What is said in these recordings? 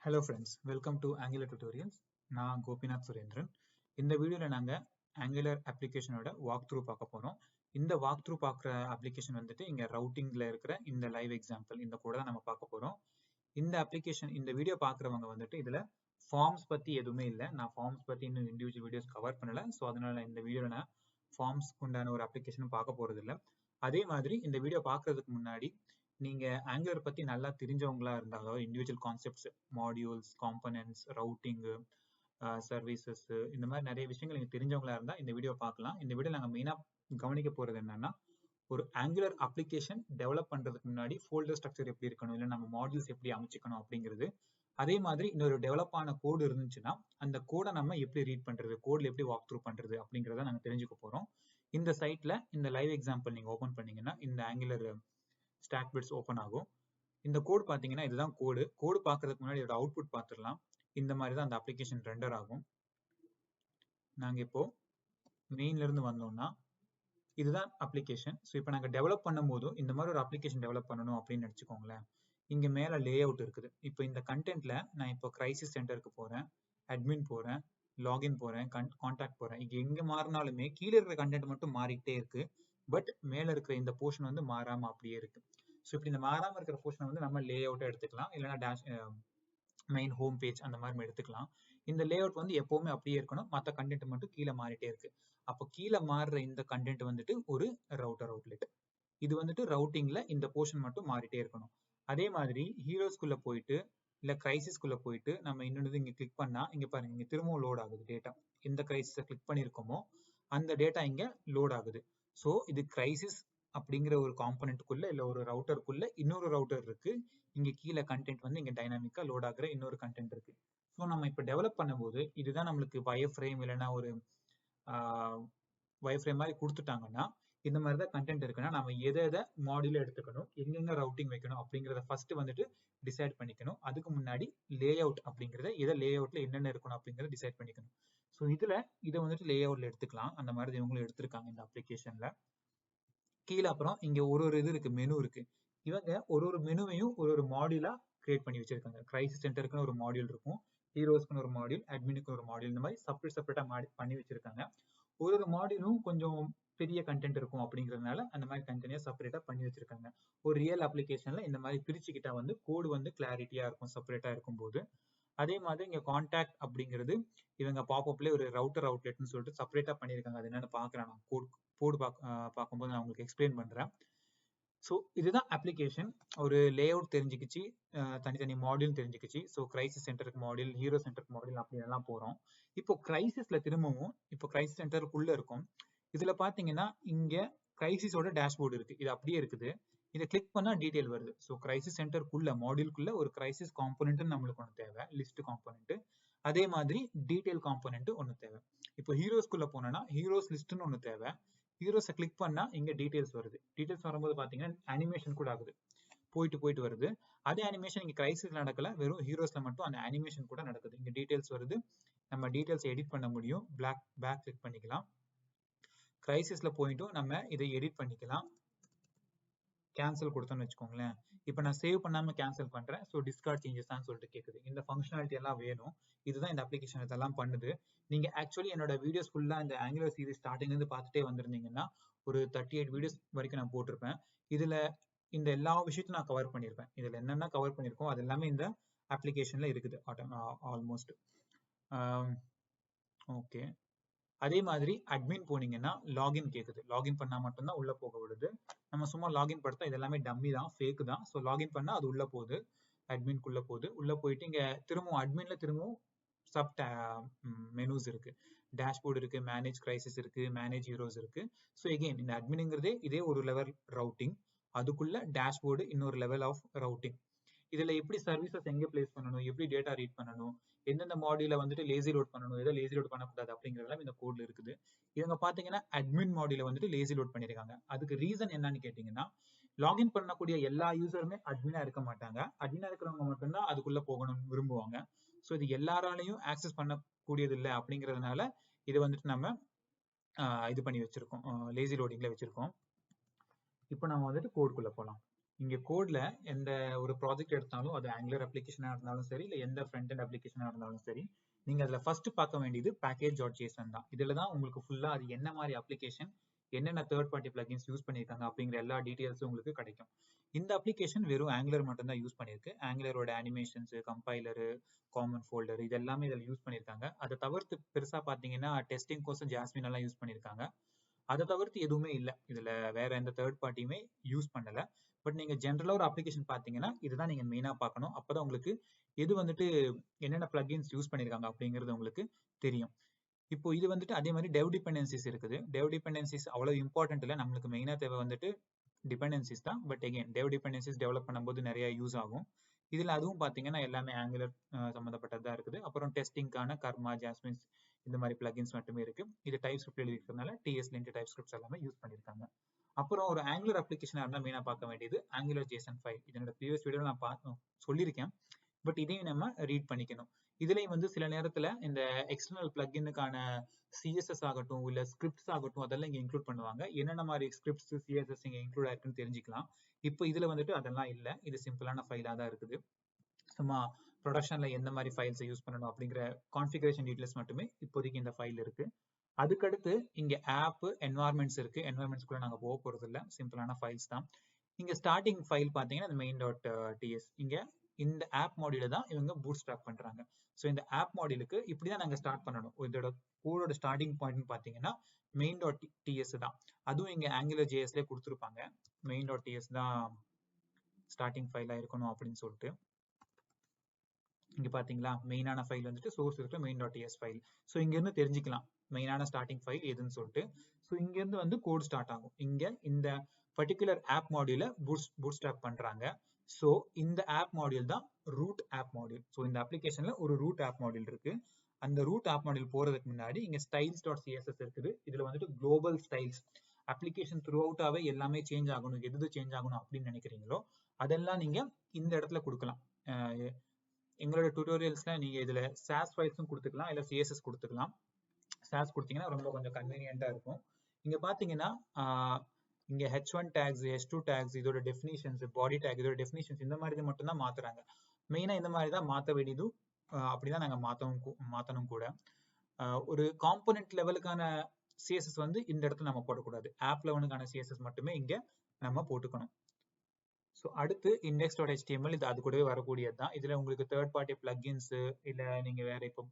Hello friends, welcome to Angular Tutorials. நான் கோபிநாத் சுரேந்திரன். இந்த வீடியோல நாங்க Angular applicationோட வாக் த்ரூ பார்க்க போறோம். இந்த வாக் த்ரூ பார்க்குற அப்ளிகேஷன் வந்துட்டு இங்க ரவுட்டிங்ல இருக்கிற இந்த லைவ் எக்ஸாம்பிள் இந்த கூட தான் நம்ம பார்க்க போறோம். இந்த அப்ளிகேஷன் இந்த வீடியோ பார்க்குறவங்க வந்துட்டு இதுல ஃபார்ம்ஸ் பத்தி எதுவுமே இல்லை. நான் ஃபார்ம்ஸ் பத்தி இன்னும் இண்டிவிஜுவல் வீடியோஸ் கவர் பண்ணல. ஸோ அதனால இந்த வீடியோல நான் ஃபார்ம்ஸ் உண்டான ஒரு அப்ளிகேஷனும் பார்க்க போறது இல்லை. அதே மாதிரி இந்த வீடியோ பார்க்கறதுக்கு முன்னாடி நீங்க ஆங்குலர் பத்தி நல்லா தெரிஞ்சவங்களா இருந்தா, அதாவது individual concepts, modules, components, routing, services, இந்த மாதிரி நிறைய விஷயங்கள் நீங்க தெரிஞ்சவங்களா இருந்தா இந்த வீடியோ பார்க்கலாம். இந்த வீடியோ நாங்க மெயினா கவனிக்க போறது என்னன்னா, ஒரு ஆங்குலர் அப்ளிகேஷன் டெவலப் பண்றதுக்கு முன்னாடி ஃபோல்டர் ஸ்ட்ரக்சர் எப்படி இருக்கணும், இல்லை நம்ம மாடியூல்ஸ் எப்படி அமைச்சிக்கணும் அப்படிங்கிறது. அதே மாதிரி இன்னொரு டெவலப் ஆன கோடு இருந்துச்சுன்னா அந்த கோடை நம்ம எப்படி ரீட் பண்றது, கோட்ல எப்படி வாக் த்ரூ பண்றது அப்படிங்கிறத நாங்க தெரிஞ்சுக்க போறோம். இந்த சைட்ல இந்த லைவ் எக்ஸாம்பிள் நீங்க ஓபன் பண்ணீங்கன்னா இந்த ஆங்குலர் ஸ்டாக் பிட்ஸ் ஓபன் ஆகும். இந்த கோட் பாத்தீங்கன்னா இதுதான் கோடு. கோடு பார்க்கறதுக்கு முன்னாடி இதோட அவுட்புட் பார்த்துடலாம். இந்த மாதிரி தான் அந்த அப்ளிகேஷன் ரெண்டர் ஆகும். நாங்க இப்போ மெயின்ல இருந்து வந்தோம்னா இதுதான் அப்ளிகேஷன். ஸோ இப்போ நாங்கள் டெவலப் பண்ணும்போது இந்த மாதிரி ஒரு அப்ளிகேஷன் டெவலப் பண்ணணும் அப்படின்னு நினச்சிக்கோங்களேன். இங்கே மேலே லே அவுட் இருக்குது. இப்போ இந்த கண்டென்ட்ல நான் இப்போ கிரைசிஸ் சென்டருக்கு போறேன், அட்மின் போறேன், லாகின் போறேன், கான்டாக்ட் போறேன். இங்கே எங்கே மாறினாலுமே கீழே இருக்கிற கண்டென்ட் மட்டும் மாறிக்கிட்டே இருக்கு. பட் மேலே இருக்கிற இந்த போர்ஷன் வந்து மாறாம அப்படியே இருக்கு. ஸோ இப்படி இந்த மாறாம இருக்கிற போர்ஷனை வந்து நம்ம லே அவுட்டை எடுத்துக்கலாம், இல்லைன்னா டேஷ் மெயின் ஹோம் பேஜ் அந்த மாதிரி எடுத்துக்கலாம். இந்த லே அவுட் வந்து எப்பவுமே அப்படியே இருக்கணும், மற்ற கண்டென்ட் மட்டும் கீழே மாறிட்டே இருக்கு. அப்போ கீழே மாறுற இந்த கண்டென்ட் வந்துட்டு ஒரு ரவுட்டர் அவுட்லெட். இது வந்துட்டு ரவுட்டிங்ல இந்த போர்ஷன் மட்டும் மாறிட்டே இருக்கணும். அதே மாதிரி ஹீரோஸ்குள்ள போயிட்டு இல்ல கிரைசிஸ்குள்ள போயிட்டு நம்ம இன்னொன்று இங்க கிளிக் பண்ணா இங்க பாருங்க, இங்க திரும்பவும் லோட் ஆகுது டேட்டா. எந்த கிரைசிஸை கிளிக் பண்ணிருக்கோமோ அந்த டேட்டா இங்க லோட் ஆகுது. ஸோ இது கிரைசிஸ் அப்படிங்கிற ஒரு காம்பனண்ட்டுக்குள்ள இல்ல ஒரு ரவுட்டருக்குள்ள இன்னொரு ரவுட்டர் இருக்கு. இங்க கீழே கண்டென்ட் வந்து இங்க டைனாமிக்கா லோட் ஆகுற இன்னொரு கண்டென்ட் இருக்கு. ஸோ நம்ம இப்ப டெவலப் பண்ணும்போது இதுதான் நம்மளுக்கு வயர் ஃப்ரேம் இல்லைன்னா ஒரு வயர் ஃப்ரேம் மாதிரி கொடுத்துட்டாங்கன்னா இந்த மாதிரி தான் கண்டென்ட் இருக்குன்னா நம்ம எதை மாடியூல எடுத்துக்கணும், எங்கெங்க ரவுட்டிங் வைக்கணும் அப்படிங்கிறத ஃபர்ஸ்ட் வந்துட்டு டிசைட் பண்ணிக்கணும். அதுக்கு முன்னாடி லே அவுட் அப்படிங்கிறத எதை லே அவுட்ல என்னென்ன இருக்கணும் அப்படிங்கிறத டிசைட் பண்ணிக்கணும். ஸோ இதுல இதை வந்துட்டு லே அவுட்ல எடுத்துக்கலாம். அந்த மாதிரி இவங்களும் எடுத்திருக்காங்க இந்த அப்ளிகேஷன்ல. கீழே அப்புறம் இங்க ஒரு இது இருக்கு, மெனு இருக்கு. இவங்க ஒரு மெனுவையும் ஒரு மாடியூலா கிரியேட் பண்ணி வச்சிருக்காங்க. கிரைசிஸ் சென்டருக்குன்னு ஒரு மாடியூல் இருக்கும், ஹீரோஸ்க்குன்னு ஒரு மாடியூல், அட்மினுக்கு ஒரு மாடியூல், இந்த மாதிரி செப்பரேட்டா பண்ணி வச்சிருக்காங்க. ஒரு மாடியூலும் கொஞ்சம் பெரிய கண்டென்ட் இருக்கும் அப்படிங்கிறதுனால அந்த மாதிரி தனித்தனியா செப்பரேட்டா பண்ணி வச்சிருக்காங்க. ஒரு ரியல் அப்ளிகேஷன்ல இந்த மாதிரி பிரிச்சுக்கிட்டா வந்து கோடு வந்து கிளாரிட்டியா இருக்கும் செப்பரேட்டா இருக்கும்போது. அதே மாதிரி இங்க கான்டாக்ட் அப்படிங்கிறது இவங்க பாப்அப்ல ஒரு ரவுட்டர் அவுட்லெட்னு சொல்லிட்டு செப்பரேட்டா பண்ணியிருக்காங்க. அது என்னன்னு பாக்குறேன் நான் கோடு பார்க்கும்போது நான் உங்களுக்கு எக்ஸ்பிளைன் பண்றேன். ஸோ இதுதான் அப்ளிகேஷன். ஒரு லே அவுட் தெரிஞ்சுக்கிச்சு, தனித்தனி மாடியூல் தெரிஞ்சுக்கிச்சு. ஸோ கிரைசிஸ் சென்டருக்கு மாடியூல், ஹீரோ சென்டருக்கு மாடியூல் அப்படியெல்லாம் போறோம். இப்போ கிரைசிஸ்ல திரும்பவும் இப்போ கிரைசிஸ் சென்டருக்குள்ள இருக்கும். இதுல பாத்தீங்கன்னா இங்க கிரைசிஸோட டேஷ்போர்டு இருக்கு, இது அப்படியே இருக்குது. இதை கிளிக் பண்ணா டீடைல் வருது. ஸோ கிரைசிஸ் சென்டருக்குள்ள மாடியூலுக்குள்ள ஒரு கிரைசிஸ் காம்பனன்ட் நம்மளுக்கு ஒன்று தேவை, லிஸ்ட் காம்பனன்ட். அதே மாதிரி டீடைல் காம்பனன்ட் ஒன்று தேவை. இப்போ ஹீரோஸ்குள்ள போனோம்னா ஹீரோஸ் லிஸ்ட்னு ஒன்று தேவை. ஹீரோஸை கிளிக் பண்ணா இங்க டீடைல்ஸ் வருது. டீடைல்ஸ் வரும்போது பாத்தீங்கன்னா அனிமேஷன் கூட ஆகுது, போயிட்டு வருது. அதே அனிமேஷன் இங்க கிரைசிஸ்ல நடக்கல, வெறும் ஹீரோஸ்ல மட்டும் அந்த அனிமேஷன் கூட நடக்குது. இங்க டீடைல்ஸ் வருது, நம்ம டீடைல்ஸ் எடிட் பண்ண முடியும். பேக் கிளிக் பண்ணிக்கலாம். கிரைசிஸ்ல போயிட்டும் நம்ம இதை எடிட் பண்ணிக்கலாம். கேன்சல் கொடுத்தோம்னு வச்சுக்கோங்களேன். இப்போ நான் சேவ் பண்ணாம கேன்சல் பண்றேன். ஸோ டிஸ்கார்ட் சேஞ்சஸ் தான் சொல்லிட்டு கேட்குது. இந்த ஃபங்க்ஷனாலிட்டி எல்லாம் வேணும். இதுதான் இந்த அப்ளிகேஷன் இதெல்லாம் பண்ணுது. நீங்க ஆக்சுவலி என்னோட வீடியோஸ் ஃபுல்லா இந்த ஆங்குலர் சீரிஸ் ஸ்டார்டிங்ல இருந்து பார்த்துட்டே வந்திருந்தீங்கன்னா ஒரு 38 வீடியோஸ் வரைக்கும் நான் போட்டிருப்பேன். இதுல இந்த எல்லா விஷயத்தையும் நான் கவர் பண்ணியிருப்பேன். இதுல என்னென்ன கவர் பண்ணியிருக்கோம் அது எல்லாமே இந்த அப்ளிகேஷன்ல இருக்குது ஆல்மோஸ்ட். ஓகே. அதே மாதிரி அட்மின் போனீங்கன்னா லாகின் கேக்குது. லாகின் பண்ணா மட்டும்தான் உள்ள போக விடுது. நம்ம சும்மா லாகின் படுத்தா இது எல்லாமே டம்மி தான், ஃபேக் தான். ஸோ லாகின் பண்ணா அது உள்ள போகுது, அட்மின்குள்ள போகுது. உள்ள போயிட்டு இங்க திரும்பவும் அட்மின்ல திரும்பவும் சப் மெனூஸ் இருக்கு, டேஷ்போர்டு இருக்கு, மேனேஜ் கிரைசிஸ் இருக்கு, மேனேஜ் ஹீரோஸ் இருக்கு. ஸோ எகெயின் இந்த அட்மின்ங்கிறதே இதே ஒரு லெவல் ரவுட்டிங், அதுக்குள்ள டேஷ்போர்டு இன்னொரு லெவல் ஆஃப் ரவுட்டிங். இதுல எப்படி சர்வீசஸ் எங்க பிளேஸ் பண்ணணும், எப்படி டேட்டா ரீட் பண்ணணும், எந்தெந்த மாடியூல வந்துட்டு லேசி லோட் பண்ணணும், எதை லேசி லோட் பண்ணக்கூடாது அப்படிங்கிறதெல்லாம் இந்த கோட்ல இருக்குது. இவங்க பாத்தீங்கன்னா அட்மின் மாடியூல வந்துட்டு லேசி லோட் பண்ணிருக்காங்க. அதுக்கு ரீசன் என்னன்னு கேட்டீங்கன்னா, லாகின் பண்ணக்கூடிய எல்லா யூசருமே அட்மினா இருக்க மாட்டாங்க. அட்மினா இருக்கிறவங்க மட்டும்தான் அதுக்குள்ள போகணும்னு விரும்புவாங்க. ஸோ இது எல்லாராலையும் ஆக்சஸ் பண்ணக்கூடியது இல்லை அப்படிங்கிறதுனால இது வந்துட்டு நம்ம இது பண்ணி வச்சிருக்கோம், லேசி லோடிங்ல வச்சிருக்கோம். இப்போ நம்ம வந்துட்டு கோடுக்குள்ள போகலாம். இங்க கோட்ல எந்த ஒரு ப்ராஜெக்ட் எடுத்தாலும் அது ஆங்குலர் அப்ளிகேஷனா இருந்தாலும் சரி, இல்ல எந்த ஃப்ரண்ட் அண்ட் அப்ளிகேஷனா இருந்தாலும் சரி, நீங்க அதுல ஃபர்ஸ்ட் பார்க்க வேண்டியது package.json தான். இதுல தான் உங்களுக்கு ஃபுல்லா அது என்ன மாதிரி அப்ளிகேஷன், என்னென்ன தேர்ட் பார்ட்டி பிளகின்ஸ் யூஸ் பண்ணியிருக்காங்க அப்படிங்கிற எல்லா டீடைல்ஸும் உங்களுக்கு கிடைக்கும். இந்த அப்ளிகேஷன் வெறும் ஆங்குலர் மட்டும் தான் யூஸ் பண்ணிருக்கு. ஆங்குலரோட அனிமேஷன்ஸ், கம்பைலரு, காமன் ஃபோல்டர் இது எல்லாமே இதில் யூஸ் பண்ணியிருக்காங்க. அதை தவிர்த்து பெருசா பாத்தீங்கன்னா டெஸ்டிங் கோர்ஸ் ஜாஸ்மின் எல்லாம் யூஸ் பண்ணியிருக்காங்க. அதை தவிர்த்து எதுவுமே இல்லை. இதுல வேற எந்த தேர்ட் பார்ட்டியுமே யூஸ் பண்ணல. பட் நீங்க ஜென்ரலா ஒரு அப்ளிகேஷன் பாத்தீங்கன்னா இதுதான் நீங்க மெயினா பார்க்கணும். அப்பதான் உங்களுக்கு எது வந்துட்டு என்னென்ன பிளகின்ஸ் யூஸ் பண்ணிருக்காங்க அப்படிங்கிறது உங்களுக்கு தெரியும். இப்போ இது வந்துட்டு அதே மாதிரி டெவ் டிபெண்டன்சிஸ் இருக்குது. டெவ் டிபெண்டன்சிஸ் அவ்வளவு இம்பார்ட்டன்ட் இல்லை. நம்மளுக்கு மெயினா தேவை வந்துட்டு டிபெண்டன்சிஸ் தான். பட் எகைன் டெவ் டிபெண்டன்சிஸ் டெவலப் பண்ணும்போது நிறைய யூஸ் ஆகும். இதுல அதுவும் பாத்தீங்கன்னா எல்லாமே ஆங்குலர் சம்பந்தப்பட்டதா இருக்குது. அப்புறம் டெஸ்டிங்கான கர்மா, ஜாஸ்மின்ஸ் இந்த மாதிரி பிளகின்ஸ் மட்டுமே இருக்கு. இது டைப் ஸ்கிரிப்ட் எழுதிக்கிறதுனால TS-Lint டைப் ஸ்கிரிப்ட்ஸ் எல்லாமே யூஸ் பண்ணிருக்காங்க. அப்புறம் ஒரு ஆங்குலர் அப்ளிகேஷனா இருந்தா மெயினா பார்க்க வேண்டியது ஆங்குலர் JSON ஃபைல். இதனோட ப்ரீவியஸ் வீடியோ நான் சொல்லியிருக்கேன். பட் இதையும் நம்ம ரீட் பண்ணிக்கணும். இதுலயும் வந்து சில நேரத்துல இந்த எக்ஸ்டர்னல் பிளகினுக்கான CSS ஆகட்டும் இல்ல ஸ்கிரிப்ட்ஸ் ஆகட்டும் அதெல்லாம் இங்க இன்க்ளூட் பண்ணுவாங்க. என்னென்ன மாதிரி ஸ்கிரிப்ட்ஸ் CSS இங்க இன்க்ளூட் ஆயிருக்குன்னு தெரிஞ்சுக்கலாம். இப்போ இதுல வந்துட்டு அதெல்லாம் இல்ல. இது சிம்பிளான ஃபைலா தான் இருக்குது. சும்மா ப்ரொடக்ஷன்ல எந்த மாதிரி ஃபைல்ஸை யூஸ் பண்ணணும் அப்படிங்கிற கான்ஃபிகரேஷன் டீடைல்ஸ் மட்டுமே இப்போதைக்கு இந்த ஃபைல் இருக்கு. அதுக்கடுத்து இங்க ஆப் என்வாயர்மெண்ட்ஸ் இருக்கு. என்வாயர்மெண்ட்ஸ்குள்ள நாங்க போக போறது இல்ல, சிம்பிளான ஃபைல்ஸ் தான். இங்க ஸ்டார்டிங் ஃபைல் பாத்தீங்கன்னா main.ts. இங்க இந்த ஆப் மாடியூல தான் இவங்க பூட் ஸ்ட்ராப் பண்றாங்க. ஸோ இந்த ஆப் மாடியூலுக்கு இப்படிதான் நாங்க ஸ்டார்ட் பண்ணணும். இதோட கோடோட ஸ்டார்டிங் பாயிண்ட் பாத்தீங்கன்னா main.ts தான். அதுவும் இங்க ஆங்குலர் JSல கொடுத்துருப்பாங்க. main.ts தான் ஸ்டார்டிங் ஃபைலா இருக்கணும் அப்படின்னு சொல்லிட்டு. இங்க பாத்தீங்களா மெயினான ஃபைல் வந்துட்டு சோர்ஸ் இருக்கிற main.ts ஃபைல். ஸோ இங்க இருந்து தெரிஞ்சுக்கலாம் மெயினான ஸ்டார்டிங் ஃபைல் எதுன்னு சொல்லிட்டு. ஸோ இங்க இருந்து வந்து கோட் ஸ்டார்ட் ஆகும். இங்க இந்த பர்டிகுலர் ஆப் மாடியூல பூட் ஸ்ட்ராப் பண்றாங்க. ஸோ இந்த ஆப் மாடியூல் தான் ரூட் ஆப் மாடியூல். ஸோ இந்த அப்ளிகேஷன்ல ஒரு ரூட் ஆப் மாடியூல் இருக்கு. அந்த ரூட் ஆப் மாடியூல் போறதுக்கு முன்னாடி இங்க styles.css இருக்குது. இதுல வந்துட்டு குளோபல் ஸ்டைல்ஸ் அப்ளிகேஷன் த்ரூ அவுட்டாவே எல்லாமே சேஞ்ச் ஆகணும், எது சேஞ்ச் ஆகணும் அப்படின்னு நினைக்கிறீங்களோ அதெல்லாம் நீங்க இந்த இடத்துல கொடுக்கலாம். எங்களோட டியூட்டோரியல்ஸ்ல நீங்க இதுல SAS ஃபைல்ஸும் கொடுத்துக்கலாம், இல்ல CSS கொடுத்துக்கலாம். SAS கொடுத்தீங்கன்னா ரொம்ப கொஞ்சம் கன்வீனியன்ட்டா இருக்கும். இங்க பாத்தீங்கன்னா இங்க H1 tags, H2 tags இதோட டெஃபினிஷன்ஸ், பாடி டேக் இதோட டெஃபினிஷன்ஸ் இந்த மாதிரி மட்டும் தான் மாத்துறாங்க. மெயினா இந்த மாதிரி தான் மாத்த வேண்டியது. அப்படிதான் நாங்க மாத்தணும் கூட. ஒரு காம்போனன்ட் லெவலுக்கான CSS வந்து இந்த இடத்துல நம்ம போடக்கூடாது. ஆப் லெவலுக்கான CSS மட்டுமே இங்க நம்ம போட்டுக்கணும். ஸோ அடுத்து index.html இது அது கூடவே வரக்கூடியது தான். இதுல உங்களுக்கு தேர்ட் பார்ட்டி பிளகின்ஸ் இல்ல நீங்க வேற இப்போ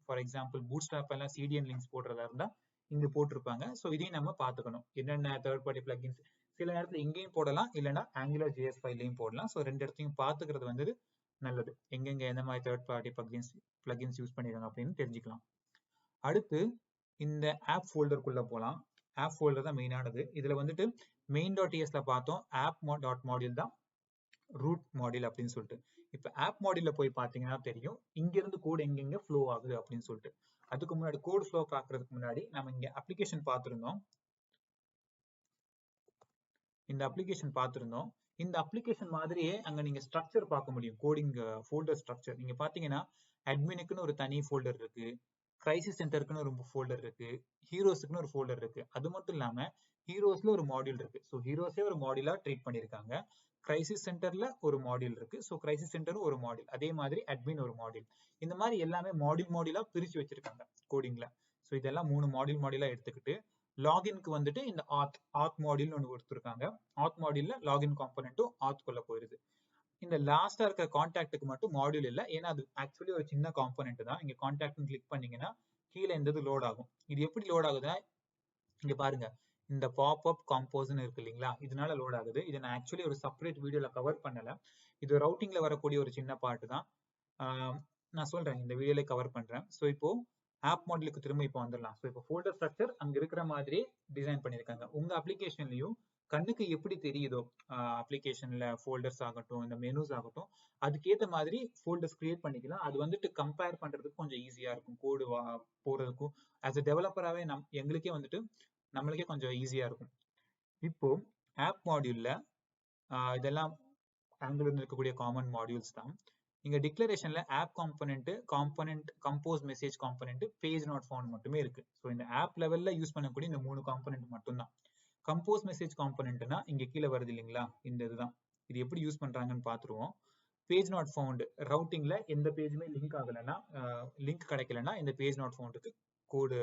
ஃபார் எக்ஸாம்பிள் பூட்ஸ்ட்ராப் எல்லாம் CDN லிங்க்ஸ் போடுறதா இருந்தா இங்க போட்டிருப்பாங்க. ஸோ இதையும் நம்ம பார்த்துக்கணும். என்னென்ன தேர்ட் பார்ட்டி பிளகின்ஸ் சில நேரத்துல இங்கேயும் போடலாம், இல்லைன்னா ஆங்குலர் JS ஃபைல்லையும் போடலாம். ஸோ ரெண்டு இடத்தையும் பார்த்துக்கிறது வந்து நல்லது. எங்கெங்க எந்த மாதிரி தேர்ட் பார்ட்டி பிளகின்ஸ் யூஸ் பண்ணிருக்காங்க அப்படின்னு தெரிஞ்சுக்கலாம். அடுத்து இந்த ஆப் ஃபோல்டருக்குள்ள போகலாம். ஆப் ஃபோல்டர் தான் மெயினானது. இதுல வந்துட்டு main.tsல பார்த்தோம் app.module தான் ரூட் மாடியூல் அப்படின்னு சொல்லிட்டு. இப்ப ஆப் மாடியூல்ல போய் பாத்தீங்கன்னா தெரியும் இங்க இருந்து கோட் எங்கெங்க ஃப்ளோ ஆகுது அப்படின்னு சொல்லிட்டு. அதுக்கு முன்னாடி கோட் ஃப்ளோ பாக்குறதுக்கு முன்னாடி நம்ம இங்க அப்ளிகேஷன் பார்த்திருந்தோம். இந்த அப்ளிகேஷன் மாதிரியே அங்க நீங்க ஸ்ட்ரக்சர் பார்க்க முடியும். கோடிங் ஃபோல்டர் ஸ்ட்ரக்சர் நீங்க பாத்தீங்கன்னா அட்மினுக்குன்னு ஒரு தனி ஃபோல்டர் இருக்கு, கிரைசிஸ் சென்டருக்குன்னு ஒரு ஃபோல்டர் இருக்கு, ஹீரோஸ்க்குன்னு ஒரு ஃபோல்டர் இருக்கு. அது மட்டும் இல்லாம ஹீரோஸ்ல ஒரு மாடியூல் இருக்கு. ஸோ ஹீரோஸே ஒரு மாடியூலா ட்ரீட் பண்ணிருக்காங்க. கிரைசிஸ் சென்டர்ல ஒரு மாடியூல் இருக்கு. ஸோ கிரைசிஸ் சென்டரும் ஒரு மாடியூல், அதே மாதிரி அட்மின் ஒரு மாடியூல். இந்த மாதிரி எல்லாமே மாடியூலா பிரிச்சு வச்சிருக்காங்க கோடிங்ல. ஸோ இதெல்லாம் 3 மாடியூலா எடுத்துக்கிட்டு லாகின்க்கு வந்துட்டு இந்த ஆத் மாடியூல் ஒன்று கொடுத்துருக்காங்க. ஆத் மாடியூல்ல லாகின் காம்பனன்ட்டும் ஆத்குள்ள போயிருது. இந்த லாஸ்டா இருக்க கான்டாக்டுக்கு மட்டும் மாடியூல் இல்லை, ஏன்னா அது ஆக்சுவலி ஒரு சின்ன காம்பனன்ட் தான். இங்க கான்டாக்ட் கிளிக் பண்ணீங்கன்னா கீழே இந்த லோட் ஆகும். இது எப்படி லோட் ஆகுதுன்னா இங்க பாருங்க, இந்த பாப்அப் காம்போஸ்ன்னு இருக்கு இல்லைங்களா, இதனால லோட் ஆகுது. இதை நான் ஆக்சுவலி ஒரு செப்பரேட் வீடியோல கவர் பண்ணல. இது ரவுட்டிங்ல வரக்கூடிய ஒரு சின்ன பார்ட் தான். நான் சொல்றேன் இந்த வீடியோல கவர் பண்றேன். ஸோ இப்போ ஆப் மாடலுக்கு திரும்ப இப்போ வந்துடலாம். ஸோ இப்போ ஃபோல்டர் ஸ்ட்ரக்சர் அங்க இருக்கிற மாதிரி டிசைன் பண்ணிருக்காங்க. உங்க அப்ளிகேஷன்லயும் கண்ணுக்கு எப்படி தெரியுதோ அப்ளிகேஷன்ல ஃபோல்டர்ஸ் ஆகட்டும், இந்த மெனுஸ் ஆகட்டும், அதுக்கேற்ற மாதிரி ஃபோல்டர்ஸ் கிரியேட் பண்ணிக்கலாம். அது வந்துட்டு கம்பேர் பண்றதுக்கு கொஞ்சம் ஈஸியா இருக்கும். கோடு போறதுக்கும் ஆஸ் அ டெவலப்பராகவே எங்களுக்கே வந்துட்டு நம்மளுக்கே கொஞ்சம் ஈஸியா இருக்கும். இப்போ ஆப் மாடியூல்ல இதெல்லாம் ஆங்குலர்ல இருக்கக்கூடிய காமன் மாடியூல்ஸ் தான். இங்க டிக்ளரேஷன்ல app component compose message component page not found மட்டுமே இருக்கு. ஸோ இந்த ஆப் லெவல்ல யூஸ் பண்ணக்கூடிய இந்த 3 காம்பனன்ட் மட்டும்தான். கம்போஸ் மெசேஜ் காம்பனன்ட்னா இங்க கீழே வருது இல்லைங்களா, இந்த இதுதான். இது எப்படி யூஸ் பண்றாங்கன்னு பார்த்துருவோம். பேஜ் நாட் ஃபவுண்ட் ரவுட்டிங்ல எந்த பேஜுமே லிங்க் ஆகலைன்னா, லிங்க் கிடைக்கலன்னா இந்த பேஜ் நாட் ஃபவுண்டுக்கு கோடு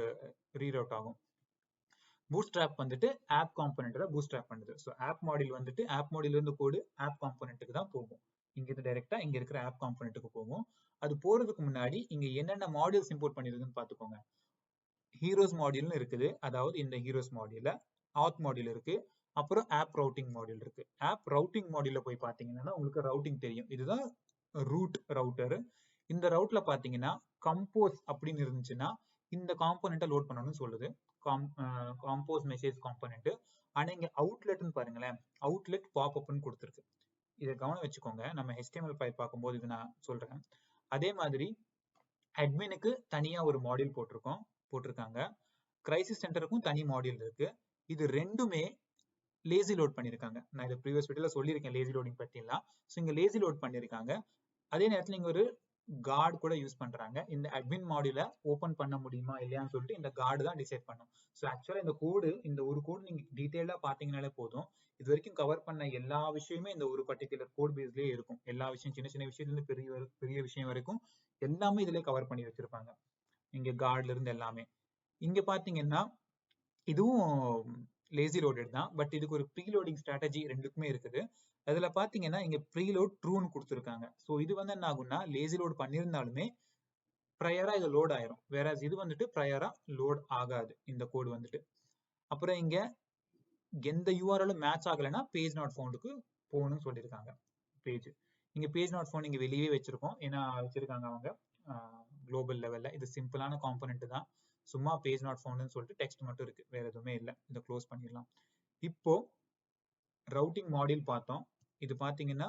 ரீரவுட் ஆகும். பூட்ஸ்ட்ராப் வந்துட்டு ஆப் காம்பனண்ட் தான் பூட்ஸ்ட்ராப் பண்ணுது. ஸோ ஆப் மாடியூல் வந்துட்டு ஆப் மாடியூல் இருந்து கோடு ஆப் காம்பனண்ட்டுக்கு தான் போகும். இங்க இருந்து டைரக்டா இங்க இருக்கிற ஆப் காம்பனண்ட்டுக்கு போகும். அது போறதுக்கு முன்னாடி இங்க என்னென்ன மாடியூல்ஸ் இம்போர்ட் பண்ணிருக்குன்னு பார்த்துக்கோங்க. ஹீரோஸ் மாடியூல்னு இருக்குது, அதாவது இந்த ஹீரோஸ் மாடியூல்ல ஆத் மாடியூல் இருக்கு, அப்புறம் ஆப் ரவுட்டிங் மாடியூல் இருக்கு. ஆப் ரவுட்டிங் மாடியூல்ல போய் பாத்தீங்கன்னா உங்களுக்கு ரவுட்டிங் தெரியும். இதுதான் ரூட் ரவுட்டர். இந்த ரவுட்ல பாத்தீங்கன்னா கம்போஸ் அப்படின்னு இருந்துச்சுன்னா இந்த காம்போனண்ட்டை லோட் பண்ணணும்னு சொல்லுது. Compose message component. ஆனா இங்க அவுட்லெட்னு பாருங்களேன், அவுட்லெட் பாப் அப்னு கொடுத்துருக்கு. இதை கவனம் வச்சுக்கோங்க, நம்ம HTML ஃபைல் பார்க்கும்போது இது நான் சொல்றேன். அதே மாதிரி அட்மினுக்கு தனியா ஒரு மாடியூல் போட்டிருக்காங்க. கிரைசிஸ் சென்டருக்கும் தனி மாடியூல் இருக்கு. இது ரெண்டுமே லேசி லோட் பண்ணிருக்காங்க. நான் இதை ப்ரீவியஸ் வீடியோல சொல்லியிருக்கேன் லேசி லோடிங் பத்திலாம். ஸோ இங்க லேசி லோட் பண்ணிருக்காங்க. அதே நேரத்தில் இங்க ஒரு கார்டு கூட யூஸ் பண்றாங்க. இந்த அட்மின் மாடியூல ஓபன் பண்ண முடியுமா இல்லையான்னு சொல்லிட்டு இந்த கார்டு தான் டிசைட் பண்ணும். ஸோ ஆக்சுவலா இந்த ஒரு கோடு நீங்க டீடைலா பாத்தீங்கன்னாலே போதும். இது வரைக்கும் கவர் பண்ண எல்லா விஷயமே இந்த ஒரு பர்டிகுலர் கோட் பேஸ்லயே இருக்கும். எல்லா விஷயம் சின்ன சின்ன விஷயத்துல இருந்து பெரிய விஷயம் வரைக்கும் எல்லாமே இதுல கவர் பண்ணி வச்சிருப்பாங்க. இங்க கார்டுல இருந்து எல்லாமே. இங்க பாத்தீங்கன்னா இதுவும் லேசி லோடட் தான், பட் இதுக்கு ஒரு ப்ரீலோடிங் ஸ்ட்ராட்டஜி ரெண்டுக்குமே இருக்குது. அதுல பாத்தீங்கன்னா இங்க ப்ரீலோட் ட்ரூன்னு கொடுத்துருக்காங்க. ஸோ இது வந்து என்ன ஆகும்னா லேசி லோட் பண்ணியிருந்தாலுமே ப்ரையரா இது லோட் ஆயிரும். வேற இது வந்துட்டு ப்ரையரா லோட் ஆகாது இந்த கோடு வந்துட்டு. அப்புறம் இங்க எந்த யூஆர்எலும் மேட்ச் ஆகலைன்னா பேஜ் நாட் ஃபவுண்டுக்கு போகணும்னு சொல்லியிருக்காங்க. பேஜ் இங்க பேஜ் நாட் ஃபவுண்ட் இங்க வெளியே வச்சிருக்கோம். ஏன்னா வச்சிருக்காங்க அவங்க குளோபல் லெவல்ல. இது சிம்பிளான காம்பனண்ட் தான். சும்மா பேஜ் நாட் ஃபவுண்ட்னு சொல்லிட்டு டெக்ஸ்ட் மட்டும் இருக்கு, வேற எதுவுமே இல்லை. இதை க்ளோஸ் பண்ணிடலாம். இப்போ ரவுட்டிங் மாடியூல் பார்த்தோம். இது பாத்தீங்கன்னா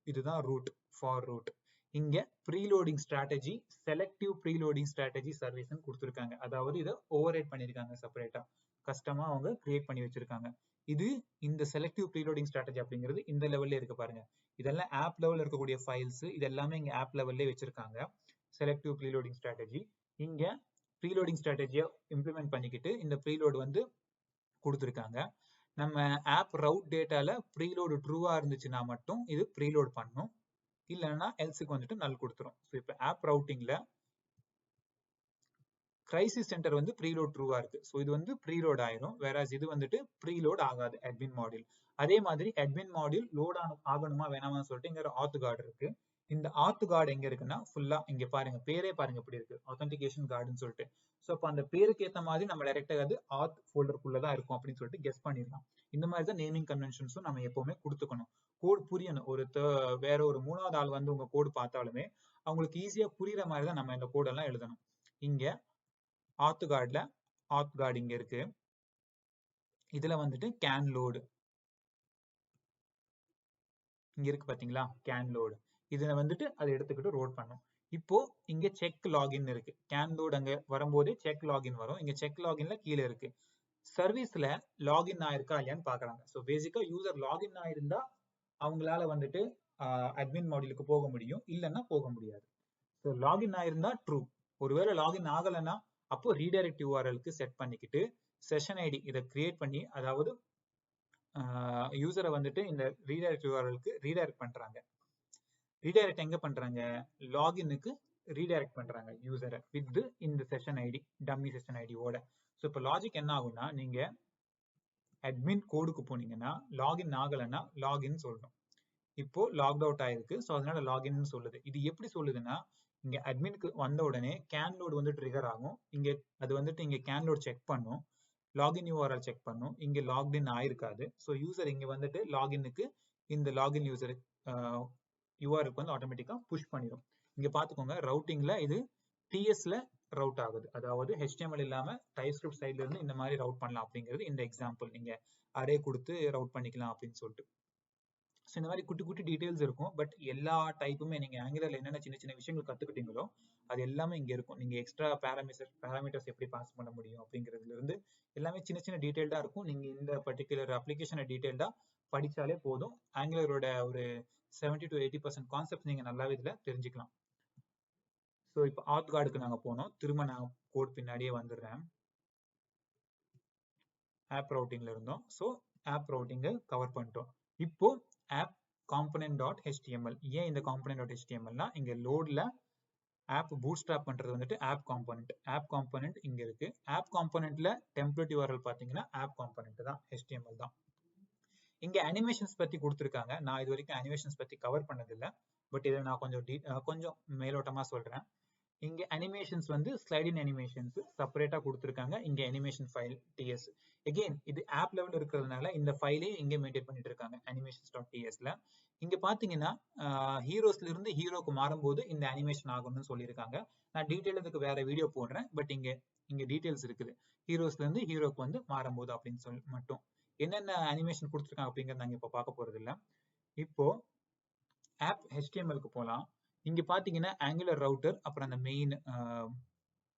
இதுதான் ரூட் ஃபார் ரூட். இங்க preloading strategy, selective preloading strategy service கொடுத்துருக்காங்க. அதாவது இதை ஓவர் ரைட் பண்ணிருக்காங்க, செப்பரேட்டா கஸ்டமா அவங்க கிரியேட் பண்ணி வச்சிருக்காங்க. இது இந்த செலக்டிவ் ப்ரீலோடிங் ஸ்ட்ராட்டஜி அப்படிங்கிறது இந்த லெவல்ல இருக்கு பாருங்க. இதெல்லாம் ஆப் லெவல்ல இருக்கக்கூடிய ஃபைல்ஸ், இது எல்லாமே இங்க ஆப் லெவல்லே வச்சிருக்காங்க. செலக்டிவ் ப்ரீலோடிங் ஸ்ட்ராட்டஜி இங்க ப்ரீலோடிங் ஸ்ட்ராட்டஜியை இம்ப்ளிமெண்ட் பண்ணிக்கிட்டு இந்த ப்ரீலோட் வந்து கொடுத்துருக்காங்க. நம்ம ஆப் ரவுட் டேட்டால ப்ரீலோடு ட்ரூவா இருந்துச்சுன்னா மட்டும் இது ப்ரீலோட் பண்ணும், இல்லைன்னா எல்ஸுக்கு வந்துட்டு நல் கொடுத்துரும். ஸோ இப்போ ஆப் ரவுட்டிங்ல கிரைசிஸ் சென்டர் வந்து ப்ரீலோட் ட்ரூவா இருக்கு. ஸோ இது வந்து ப்ரீலோட் ஆயிரும். வேற இது வந்துட்டு ப்ரீலோட் ஆகாது அட்மின் மாடியூல். அதே மாதிரி அட்மின் மாடியூல் லோட் ஆகணுமா வேணாமான்னு சொல்லிட்டு இங்க ஒரு ஆத் கார்டு இருக்கு. இந்த ஆத் கார்டு எங்க இருக்குன்னா ஃபுல்லா இங்க பாருங்க, பேரே பாருங்க எப்படி இருக்கு, ஆத்தென்டிகேஷன் கார்டுன்னு சொல்லிட்டு. ஸோ அப்போ அந்த பேருக்கு ஏற்ற மாதிரி நம்ம டைரக்டா அது ஆத் ஃபோல்டருக்குள்ளதான் இருக்கும் அப்படின்னு சொல்லிட்டு கெஸ் பண்ணிடலாம். இந்த மாதிரி தான் நேமிங் கன்வென்ஷன்ஸும் நம்ம எப்பவுமே கொடுத்துக்கணும். கோட் புரியணும். வேற ஒரு மூணாவது ஆள் வந்து உங்க கோடு பார்த்தாலுமே அவங்களுக்கு ஈஸியா புரியுற மாதிரி தான் நம்ம இந்த கோடெல்லாம் எழுதணும். இங்க ஆத் கார்டுல ஆத் கார்டு இங்க இருக்கு. இதுல வந்துட்டு கேன் லோடு இங்க இருக்கு பாத்தீங்களா, கேன் லோடு. இதுல வந்துட்டு அதை எடுத்துக்கிட்டு லோட் பண்ணும். இப்போ இங்க செக் லாகின் இருக்கு. கேன் லோட் அங்க வரும்போதே செக் லாகின் வரும். இங்க செக் லாகின்ல கீழே இருக்கு. சர்வீஸ்ல லாகின் ஆயிருக்கா இல்லையான்னு பாக்குறாங்க. ஸோ பேசிக்கா யூசர் லாகின் ஆயிருந்தா அவங்களால வந்துட்டு அட்மின் மாடியூலுக்கு போக முடியும், இல்லைன்னா போக முடியாது. ஸோ லாகின் ஆயிருந்தா ட்ரூ. ஒருவேளை லாகின் ஆகலைன்னா அப்போ ரீடைரக்ட் யூஆர்எலுக்கு செட் பண்ணிக்கிட்டு செஷன் ஐடி இதை கிரியேட் பண்ணி, அதாவது யூசரை வந்துட்டு இந்த ரீடைரக்ட் யூஆர்எலுக்கு ரீடைரக்ட் பண்றாங்க. ரீடைரக்ட் எங்க பண்றாங்க, லாகினுக்கு ரீடைரக்ட் பண்றாங்க யூசரை வித் இந்த செஷன் ஐடி, டம்மி செஷன் ஐடியோட. ஸோ இப்போ லாஜிக் என்ன ஆகும்னா, நீங்க அட்மின் கோடுக்கு போனீங்கன்னா லாகின் ஆகலைன்னா லாகின் சொல்லணும். இப்போ லாக்ட் அவுட் ஆயிருக்கு, ஸோ அதனால லாகின் சொல்லுது. இது எப்படி சொல்லுதுன்னா, இங்க அட்மினுக்கு வந்த உடனே கேன் லோட் வந்து ட்ரிகர் ஆகும். இங்க அது வந்துட்டு இங்க கேன் லோட் செக் பண்ணும், லாகின் யூஆர்எல் செக் பண்ணும். இங்க லாக்இன் ஆயிருக்காது. ஸோ யூசர் இங்க வந்துட்டு லாகினுக்கு இந்த லாகின் யூசர் யூஆர்எலுக்கு வந்து ஆட்டோமேட்டிக்கா புஷ் பண்ணிடும். இங்க பாத்துக்கோங்க, ரவுட்டிங்ல இது டிஎஸ்ல ரவுட் ஆகுது. அதாவது HTML இல்லாம டைப்ஸ்கிரிப்ட் சைட்ல இருந்து இந்த மாதிரி ரவுட் பண்ணலாம் அப்படிங்கிறது இந்த எக்ஸாம்பிள். நீங்க அரே கொடுத்து ரவுட் பண்ணிக்கலாம் அப்படின்னு சொல்லிட்டு. ஸோ இந்த மாதிரி குட்டி குட்டி டீடைல்ஸ் இருக்கும். பட் எல்லா டைப்புமே நீங்க ஆங்குலர்ல என்னென்ன சின்ன சின்ன விஷயங்கள் கத்துக்கிட்டீங்களோ அது எல்லாமே இங்க இருக்கும். நீங்க எக்ஸ்ட்ரா பேராமீட்டர்ஸ் எப்படி பாஸ் பண்ண முடியும் அப்படிங்கிறதுல இருந்து எல்லாமே சின்ன சின்ன டீடைல்டா இருக்கும். நீங்க இந்த பர்டிகுலர் அப்ளிகேஷனை டீடைல்டா படிச்சாலே போதும். ஆங்குலரோட ஒரு 70 to 80% கான்செப்ட் நீங்க நல்லாவே இதுல தெரிஞ்சுக்கலாம். ஸோ இப்போ ஆத் கார்டுக்கு நாங்க போனோம். திரும்ப நான் கோட் பின்னாடியே வந்துடுறேன். ஆப் ரவுட்டிங்ல இருந்தோம். ஸோ ஆப் ரவுட்டிங்கை கவர் பண்ணிட்டோம். இப்போ ஆப் component.html. ஏன் இந்த component.html இங்க லோட்ல ஆப் பூட்ஸ்ட்ராப் பண்றது வந்துட்டு ஆப் காம்போனன்ட் இங்க இருக்கு. ஆப் காம்போனன்ட்ல டெம்ப்ளேட் URL பாத்தீங்கன்னா ஆப் காம்போனன்ட் தான், HTML தான். இங்க அனிமேஷன்ஸ் பத்தி கொடுத்திருக்காங்க. நான் இது வரைக்கும் அனிமேஷன்ஸ் பத்தி கவர் பண்ணது இல்ல. பட் இதை நான் கொஞ்சம் மேலோட்டமா சொல்றேன். இங்க அனிமேஷன்ஸ் வந்து ஸ்லைடிங் அனிமேஷன்ஸ் செப்பரேட்டா கொடுத்திருக்காங்க. இங்க அனிமேஷன் ஃபைல் TS. அகைன் இது ஆப் லெவல் இருக்கிறதுனால இந்த ஃபைலையும் இங்க மெயின்டைன் பண்ணிட்டு இருக்காங்க animations.tsல. இங்க பாத்தீங்கன்னா ஹீரோஸ்ல இருந்து ஹீரோக்கு மாறும்போது இந்த அனிமேஷன் ஆகும்னு சொல்லியிருக்காங்க. நான் டீடைல் இதுக்கு வேற வீடியோ போடுறேன். பட் இங்க டீடைல்ஸ் இருக்குது. ஹீரோஸ்ல இருந்து ஹீரோக்கு வந்து மாறும்போது அப்படின்னு சொல்லி மட்டும் என்னென்ன அனிமேஷன் கொடுத்துருக்காங்க அப்படிங்கறத நாங்க இப்ப பார்க்க போறது இல்ல. இப்போ ஆப் HTMLக்கு போலாம். இங்க பாத்தீங்கன்னா ஆங்குலர் ரவுட்டர் அப்புறம் அந்த மெயின்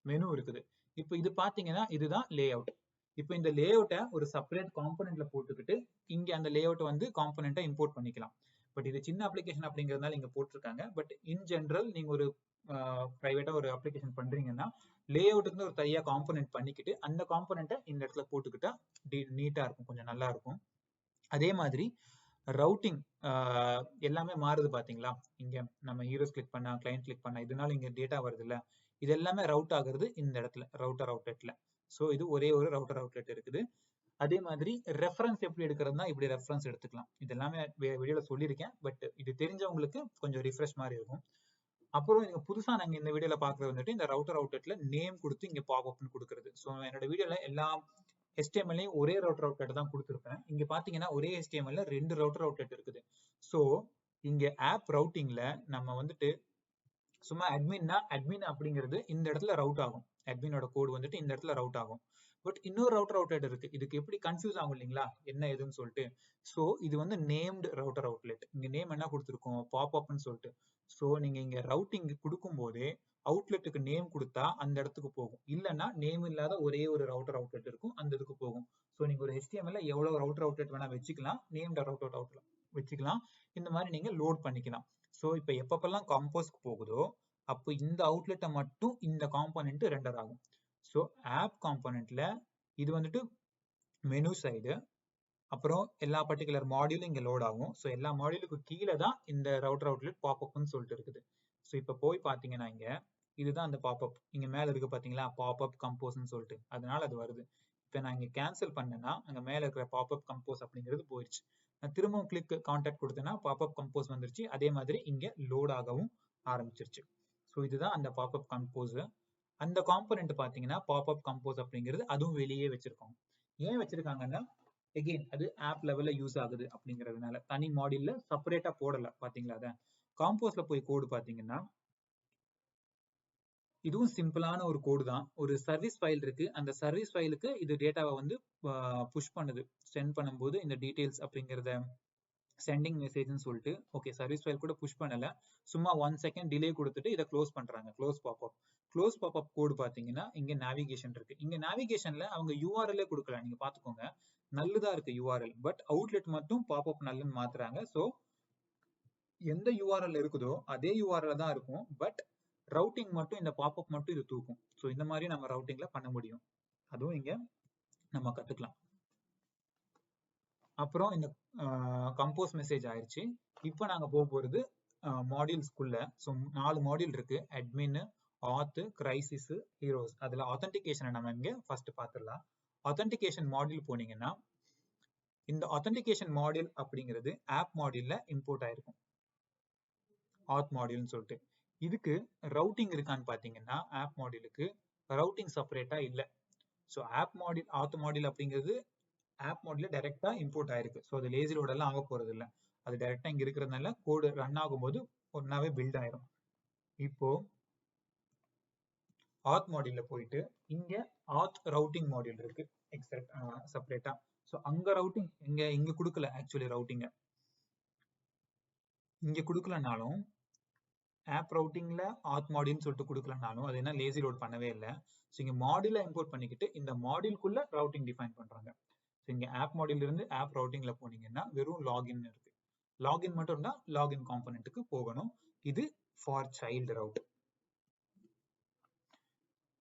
மெனு இருக்குது. இப்போ இது பாத்தீங்கன்னா இதுதான் லே அவுட். இப்போ இந்த லே அவுட்டை ஒரு செப்பரேட் காம்போனன்ட்ல போட்டுக்கிட்டு இங்க அந்த லே அவுட்டை வந்து காம்போனன்ட்டை இம்போர்ட் பண்ணிக்கலாம். பட் இது சின்ன அப்ளிகேஷன் அப்படிங்கிறதுனால இங்க போட்டிருக்காங்க. பட் இன் ஜென்ரல் நீங்க ஒரு பிரைவேட்டா ஒரு அப்ளிகேஷன் பண்றீங்கன்னா லே அவுட்டுக்கு ஒரு தனியா காம்போனன்ட் பண்ணிக்கிட்டு அந்த காம்போனன்ட்டை இந்த இடத்துல போட்டுக்கிட்டா நீட்டா இருக்கும், கொஞ்சம் நல்லா இருக்கும். அதே மாதிரி ரவுட்டிங் எல்லாமே மாறுது பாத்தீங்களா? இங்க நம்ம ஹீரோஸ் கிளிக் பண்ணா, கிளைண்ட் கிளிக் பண்ணா, இதனால இங்க டேட்டா வருது இல்ல, இது எல்லாமே ரவுட் ஆகுறது இந்த இடத்துல ரவுட்டர் அவுட்லெட்ல. சோ இது ஒரே ஒரு ரவுட்டர் அவுட்லெட் இருக்குது. அதே மாதிரி ரெஃபரன்ஸ் எப்படி எடுக்கிறதுனா இப்படி ரெஃபரன்ஸ் எடுத்துக்கலாம். இது எல்லாமே வீடியோல சொல்லியிருக்கேன். பட் இது தெரிஞ்சவங்களுக்கு கொஞ்சம் ரிஃப்ரெஷ் மாதிரி இருக்கும். அப்புறம் நீங்க புதுசா நாங்க இந்த வீடியோல பாக்குறது வந்துட்டு இந்த ரவுட்டர் அவுட்லெட்ல நேம் கொடுத்து இங்க பாப் அப்னு கொடுக்கிறது. சோ என்னோட வீடியோல எல்லா HTML-லையும் ஒரே ரவுட்டர் அவுட்லெட் தான் கொடுத்துருப்பேன். இங்க பாத்தீங்கன்னா ஒரே HTML-ல 2 ரவுட்டர் அவுட்லெட் இருக்குது. சோ இங்க ஆப் ரவுட்டிங்ல நம்ம வந்துட்டு சும்மா அட்மின் அப்படிங்கிறது இந்த இடத்துல ரவுட் ஆகும். அட்மினோட கோடு வந்துட்டு இந்த இடத்துல ரவுட் ஆகும். பட் இன்னொரு ரவுட்டர் அவுட்லெட் இருக்கு. இதுக்கு எப்படி கன்ஃபியூஸ் ஆகும் இல்லைங்களா, என்ன எதுன்னு சொல்லிட்டு. சோ இது வந்து நேம்டு ரவுட்டர் அவுட்லெட். இங்க நேம் என்ன கொடுத்துருக்கோம், பாப் அப்னு சொல்லிட்டு. சோ நீங்க இங்க ரவுட்டிங் கொடுக்கும் போதே அவுட்லெட்டுக்கு நேம் கொடுத்தா அந்த இடத்துக்கு போகும். இல்லைன்னா நேம் இல்லாத ஒரே ஒரு ரவுட்டர் அவுட்லெட் இருக்கும், அந்த இதுக்கு போகும். சோ நீங்க ஒரு HTML-ல எவ்வளவு ரவுட்டர் அவுட்லெட் வேணா வச்சுக்கலாம், நேம்டு ரவுட்டர் அவுட்லெட் வச்சுக்கலாம். இந்த மாதிரி நீங்க லோட் பண்ணிக்கலாம். சோ இப்ப எப்பப்பெல்லாம் கம்போஸ்க்கு போகுதோ அப்போ இந்த அவுட்லெட்டை மட்டும் இந்த காம்போனன்ட் ரெண்டர் ஆகும். ஸோ ஆப் காம்போனன்ட்ல இது வந்துட்டு மெனு சைடு, அப்புறம் எல்லா பர்டிகுலர் மாடியூலும் இங்க லோட் ஆகும். ஸோ எல்லா மாடியூலுக்கு கீழே தான் இந்த ரவுட்டர் அவுட்லெட் பாப்அப்னு சொல்லிட்டு இருக்குது. ஸோ இப்போ போய் பார்த்தீங்கன்னா இங்க இதுதான் அந்த பாப்அப். இங்க மேல இருக்கு பாத்தீங்களா, பாப்அப் கம்போஸ்ன்னு சொல்லிட்டு, அதனால அது வருது. இப்போ நான் இங்க கேன்சல் பண்ணேன்னா அங்க மேல இருக்கிற பாப்அப் கம்போஸ் அப்படிங்கிறது போயிடுச்சு. நான் திரும்பவும் கிளிக் கான்டாக்ட் கொடுத்தேன்னா பாப்அப் கம்போஸ் வந்துருச்சு. அதே மாதிரி இங்க லோட் ஆகவும் ஆரம்பிச்சிருச்சு. ஸோ இதுதான் அந்த பாப்அப் கம்போஸ். அந்த காம்போனன்ட் பாத்தீங்கன்னா பாப்அப் கம்போஸ் அப்படிங்கிறது அதுவும் வெளியே வச்சிருக்கோம். ஏன் வச்சிருக்காங்கன்னா எகெயின் அது ஆப் லெவல்ல யூஸ் ஆகுது அப்படிங்கிறதுனால தனி மாடியூல்ல செப்பரேட்டா போடல. பாத்தீங்களா, அத காம்போஸ்ல போய் கோடு பாத்தீங்கன்னா இதுவும் சிம்பிளான ஒரு கோடு தான். ஒரு சர்வீஸ் ஃபைல் இருக்கு. அந்த சர்வீஸ் ஃபைலுக்கு இது டேட்டாவை வந்து புஷ் பண்ணுது. சென்ட் பண்ணும்போது இந்த டீடைல்ஸ் அப்படிங்கிறத சென்டிங் மெசேஜ்னு சொல்லிட்டு, ஓகே சர்வீஸ் ஃபைல் கூட புஷ் பண்ணல, சும்மா 1 செகண்ட் டிலே கொடுத்துட்டு இதை க்ளோஸ் பண்றாங்க. Close pop-up. க்ளோஸ் பாப்அப் கோடு பாத்தீங்கன்னா இங்க நேவிகேஷன் இருக்கு. இங்க நேவிகேஷன்ல அவங்க URL கொடுக்கல, நீங்க பாத்துக்கோங்க. நல்லதா இருக்கு URL. பட் அவுட்லெட் மட்டும் பாப்அப் நல்லன்னு மாத்துறாங்க. சோ எந்த URL இருக்குதோ அதே URL தான் இருக்கும். பட் ரவுட்டிங் மட்டும் இந்த பாப்அப் மட்டும் இது தூக்கும். ஸோ இந்த மாதிரி நம்ம ரவுட்டிங்ல பண்ண முடியும். அதுவும் இங்க நம்ம கத்துக்கலாம். அப்புறம் இந்த கம்போஸ் மெசேஜ் ஆயிடுச்சு. இப்போ நாங்க போக போறது மாடியூல்ஸ்குள்ள. ஸோ 4 மாடியூல் இருக்கு, அட்மின், ஆத், கிரைசிஸ், ஹீரோஸ். அதுல ஆத்தென்டிகேஷனை நம்ம இங்க ஃபர்ஸ்ட் பார்த்துடலாம். ஆத்தென்டிகேஷன் மாடியூல் போனீங்கன்னா இந்த ஆத்தென்டிகேஷன் மாடியூல் அப்படிங்கிறது ஆப் மாடியூல்ல இம்போர்ட் ஆயிருக்கும், ஆத் மாடியூல்னு சொல்லிட்டு. இதுக்கு ரவுட்டிங் இருக்கான்னு பாத்தீங்கன்னா ஆப் மாடியூலுக்கு ரவுட்டிங் செப்பரேட்டா இல்ல. ஸோ ஆப் மாடியூல் ஆத் மாடியூல் அப்படிங்கிறது ஆப் மாடியூல்ல டைரக்டா இம்போர்ட் ஆயிருக்கு. ஸோ அது லேசி லோட் எல்லாம் ஆக போறது இல்லை, அது டைரக்டா இங்க இருக்கிறதுனால கோடு ரன் ஆகும்போது ஒன்னாவே பில்ட் ஆயிரும். இப்போ ஆத் மாடியூல்ல போயிட்டு இங்க ஆத் ரவுட்டிங் மாடியூல் இருக்கு செப்பரேட்டா. ஸோ அங்க ரவுட்டிங் இங்க கொடுக்கல. ஆக்சுவலி ரவுட்டிங்க இங்க கொடுக்கலனாலும் ஆப் ரவுட்டிங்ல ஆத் மாடியூல்னு சொல்லிட்டு கொடுக்கலனாலும் அது என்ன லேசி லோட் பண்ணவே இல்லை. ஸோ இங்க மாடியூல இம்போர்ட் பண்ணிக்கிட்டு இந்த மாடியூல்குள்ள ரவுட்டிங் டிஃபைன் பண்றாங்க. ஸோ இங்க ஆப் மாடியூல்ல இருந்து ஆப் ரவுட்டிங்ல போனீங்கன்னா வெறும் லாகின் இருக்கு. லாகின் மட்டும் இருந்தா லாகின் காம்போனன்ட்டுக்கு போகணும். இது ஃபார் சைல்டு ரவுட்.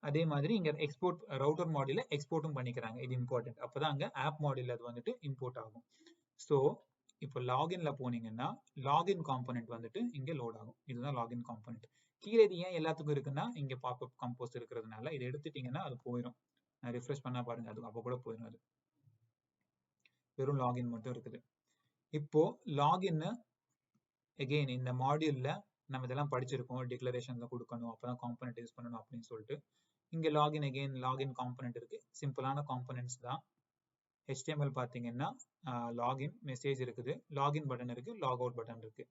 அதே மாதிரி இங்க எக்ஸ்போர்ட் ரவுட்டர் மாடியூல எக்ஸ்போர்ட்டும் பண்ணிக்கிறாங்க. இது இம்பார்ட்டன்ட். அப்பதான் அங்க ஆப் மாடியூல் அது வந்துட்டு இம்போர்ட் ஆகும். ஸோ இப்போ லாகின்ல போனீங்கன்னா லாகின் காம்பனன்ட் வந்துட்டு இங்க லோட் ஆகும். இதுதான் லாகின் காம்பனன்ட். கீழே இது ஏன் எல்லாத்துக்கும் இருக்குன்னா இங்க பாப்அப் கம்போஸ் இருக்கிறதுனால இதை எடுத்துட்டீங்கன்னா அது போயிடும். நான் ரிஃப்ரெஷ் பண்ணா பாருங்க, அது அப்போ கூட போயிடும். அது வெறும் லாகின் மட்டும் இருக்குது. இப்போ லாகின் அகெயின் இந்த மாடியூல்ல நம்ம இதெல்லாம் படிச்சிருக்கோம். டிக்ளரேஷன்ல கொடுக்கணும், அப்பதான் காம்பனன்ட் யூஸ் பண்ணணும் அப்படின்னு சொல்லிட்டு. இங்க லாகின் அகெயின் லாகின் காம்பனன்ட் இருக்கு. சிம்பிளான காம்பனன்ட்ஸ் தான். HTML பார்த்தீங்கன்னா லாகின் மெசேஜ் இருக்குது, லாகின் பட்டன் இருக்கு, லாக் அவுட் பட்டன் இருக்கு.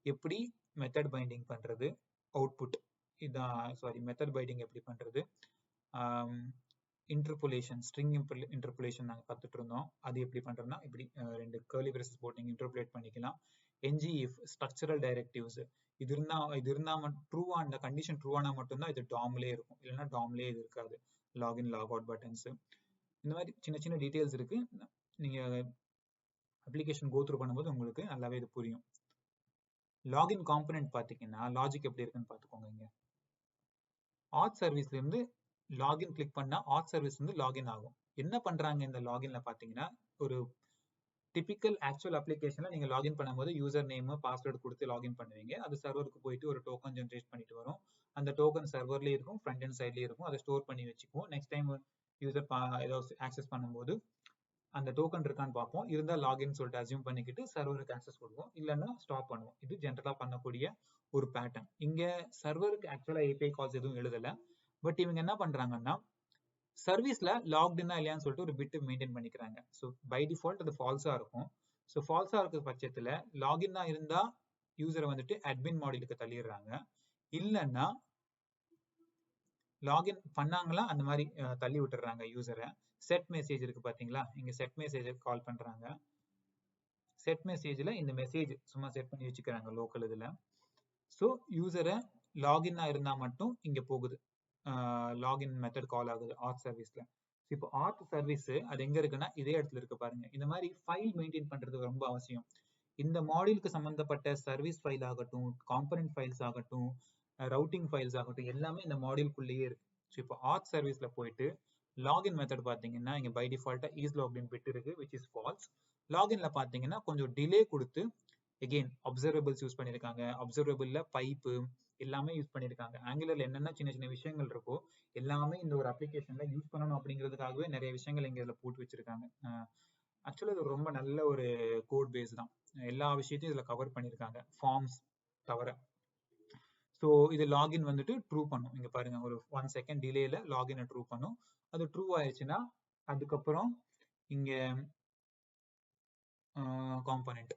எப்படி மெத்தட் பைண்டிங் பண்றது, அவுட்புட் இதான், சாரி மெத்தட் பைண்டிங் எப்படி பண்றது, இன்டர்போலேஷன் ஸ்ட்ரிங் இன்டர்போலேஷன் நாங்கள் கற்றுட்டு இருந்தோம். அது எப்படி பண்றோம்னா இப்படி ரெண்டு கர்லி பிரேசஸ் போட்டு நீங்கள் இன்டர்போலேட் பண்ணிக்கலாம். ngIf ஸ்ட்ரக்சரல் டைரக்டிவ்ஸ் இது இருந்தா ட்ரூவா, அந்த கண்டிஷன் ட்ரூவானா மட்டும்தான் இது டாம்லேயே இருக்கும், இல்லைன்னா டாம்லேயே இது இருக்காது. லாகின் லாக் அவுட் பட்டன்ஸ் இந்த மாதிரி சின்ன சின்ன டீடைல்ஸ் இருக்கு. நீங்க அப்ளிகேஷன் கோ த்ரூ பண்ணும்போது உங்களுக்கு நல்லாவே இது புரியும். லாகின் காம்பனன்ட் பார்த்தீங்கன்னா லாஜிக் எப்படி இருக்குன்னு பார்த்துக்கோங்க. இங்க ஆத் சர்வீஸ்ல இருந்து லாகின் கிளிக் பண்ணா ஆத் சர்வீஸ் வந்து லாகின் ஆகும். என்ன பண்றாங்க இந்த லாகின்ல பார்த்தீங்கன்னா, ஒரு டிபிக்கல் ஆக்சுவல் அப்ளிகேஷன்ல நீங்க லாகின் பண்ணும்போது யூசர் நேம் பாஸ்வேர்டு கொடுத்து லாகின் பண்ணுவீங்க. அது சர்வருக்கு போயிட்டு ஒரு டோக்கன் ஜென்ரேட் பண்ணிட்டு வரும். அந்த டோக்கன் சர்வர்லயே இருக்கும், ஃப்ரண்ட் அண்ட் சைட்லயே இருக்கும். அதை ஸ்டோர் பண்ணி வச்சுக்குவோம். நெக்ஸ்ட் டைம் யூசர் ஏதாவது ஆக்சஸ் பண்ணும்போது அந்த டோக்கன் இருக்கான்னு பார்ப்போம். இருந்தா லாகின் சொல்லிட்டு அசியூம் பண்ணிக்கிட்டு சர்வருக்கு ஆக்சஸ் கொடுப்போம், இல்லைன்னா ஸ்டாப் பண்ணுவோம். இது ஜென்ரலா பண்ணக்கூடிய ஒரு பேட்டர்ன். இங்க சர்வருக்கு ஆக்சுவலா API கால்ஸ் எதுவும் எழுதல. பட் இவங்க என்ன பண்றாங்கன்னா சர்வீஸ்ல லாக்டின்னா இல்லையான்னு சொல்லிட்டு ஒரு பிட் மெயின்டைன் பண்ணிக்கிறாங்க. ஸோ பை டிஃபால்ட் அது ஃபால்ஸா இருக்கும். ஸோ ஃபால்ஸா இருக்கிற பட்சத்துல லாகின்னா இருந்தா யூசரை வந்துட்டு அட்மின் மாடியூலுக்கு தள்ளிடுறாங்க. இல்லைன்னா லாகின் பண்ணாங்களா அந்த மாதிரி தள்ளி விட்டுறாங்க யூசரை. செட் மெசேஜ் இருக்கு பாத்தீங்களா, இங்க செட் மெசேஜ் கால் பண்றாங்க. செட் மெசேஜ்ல இந்த மெசேஜ் சும்மா செட் பண்ணி வச்சுக்கிறாங்க லோக்கல் இதுல. ஸோ யூசரை லாகின்னா இருந்தா மட்டும் இங்க போகுது, லாகின் மெத்தட் கால் ஆகுது ஆத் சர்வீஸ்ல. இப்போ ஆத் சர்வீஸ் அது எங்க இருக்குன்னா இதே இடத்துல இருக்கு பாருங்க. இந்த மாதிரி ஃபைல் மெயின்டைன் பண்றது ரொம்ப அவசியம். இந்த மாடியூலுக்கு சம்பந்தப்பட்ட சர்வீஸ் ஃபைல் ஆகட்டும், காம்பனன்ட் ஃபைல்ஸ் ஆகட்டும், ரவுட்டிங் ஃபைல்ஸ் ஆகட்டும், எல்லாமே இந்த மாடியூலுக்குள்ளேயே இருக்கு. ஸோ இப்போ ஆத் சர்வீஸ்ல போயிட்டு லாகின் மெத்தட் பாத்தீங்கன்னா இங்க பை டிஃபால்ட்டா இஸ் லாக்இன் பிட் இருக்கு, which is false. லாகின்ல பாத்தீங்கன்னா கொஞ்சம் டிலே கொடுத்து அகெயின் அப்சர்வபிள்ஸ் யூஸ் பண்ணிருக்காங்க. அப்சர்வபிள்ல பைப்பு எல்லாமே யூஸ் பண்ணிருக்காங்க. ஆங்குலர்ல என்னென்ன சின்ன சின்ன விஷயங்கள் இருக்கோ எல்லாமே இந்த ஒரு அப்ளிகேஷன்ல யூஸ் பண்ணணும் அப்படிங்கிறதுக்காகவே நிறைய விஷயங்கள் இங்க இதுல போட்டு வச்சிருக்காங்க. ஆக்சுவலா இது ரொம்ப நல்ல ஒரு கோட் பேஸ் தான். எல்லா விஷயத்தையும் இதுல கவர் பண்ணிருக்காங்க, ஃபார்ம்ஸ் தவிர. ஸோ இது லாகின் வந்துட்டு ட்ரூ பண்ணும். இங்க பாருங்க, ஒரு 1 செகண்ட் டிலேல லாகினை ட்ரூ பண்ணும். அது ட்ரூ ஆயிடுச்சுன்னா அதுக்கப்புறம் இங்க காம்பனன்ட்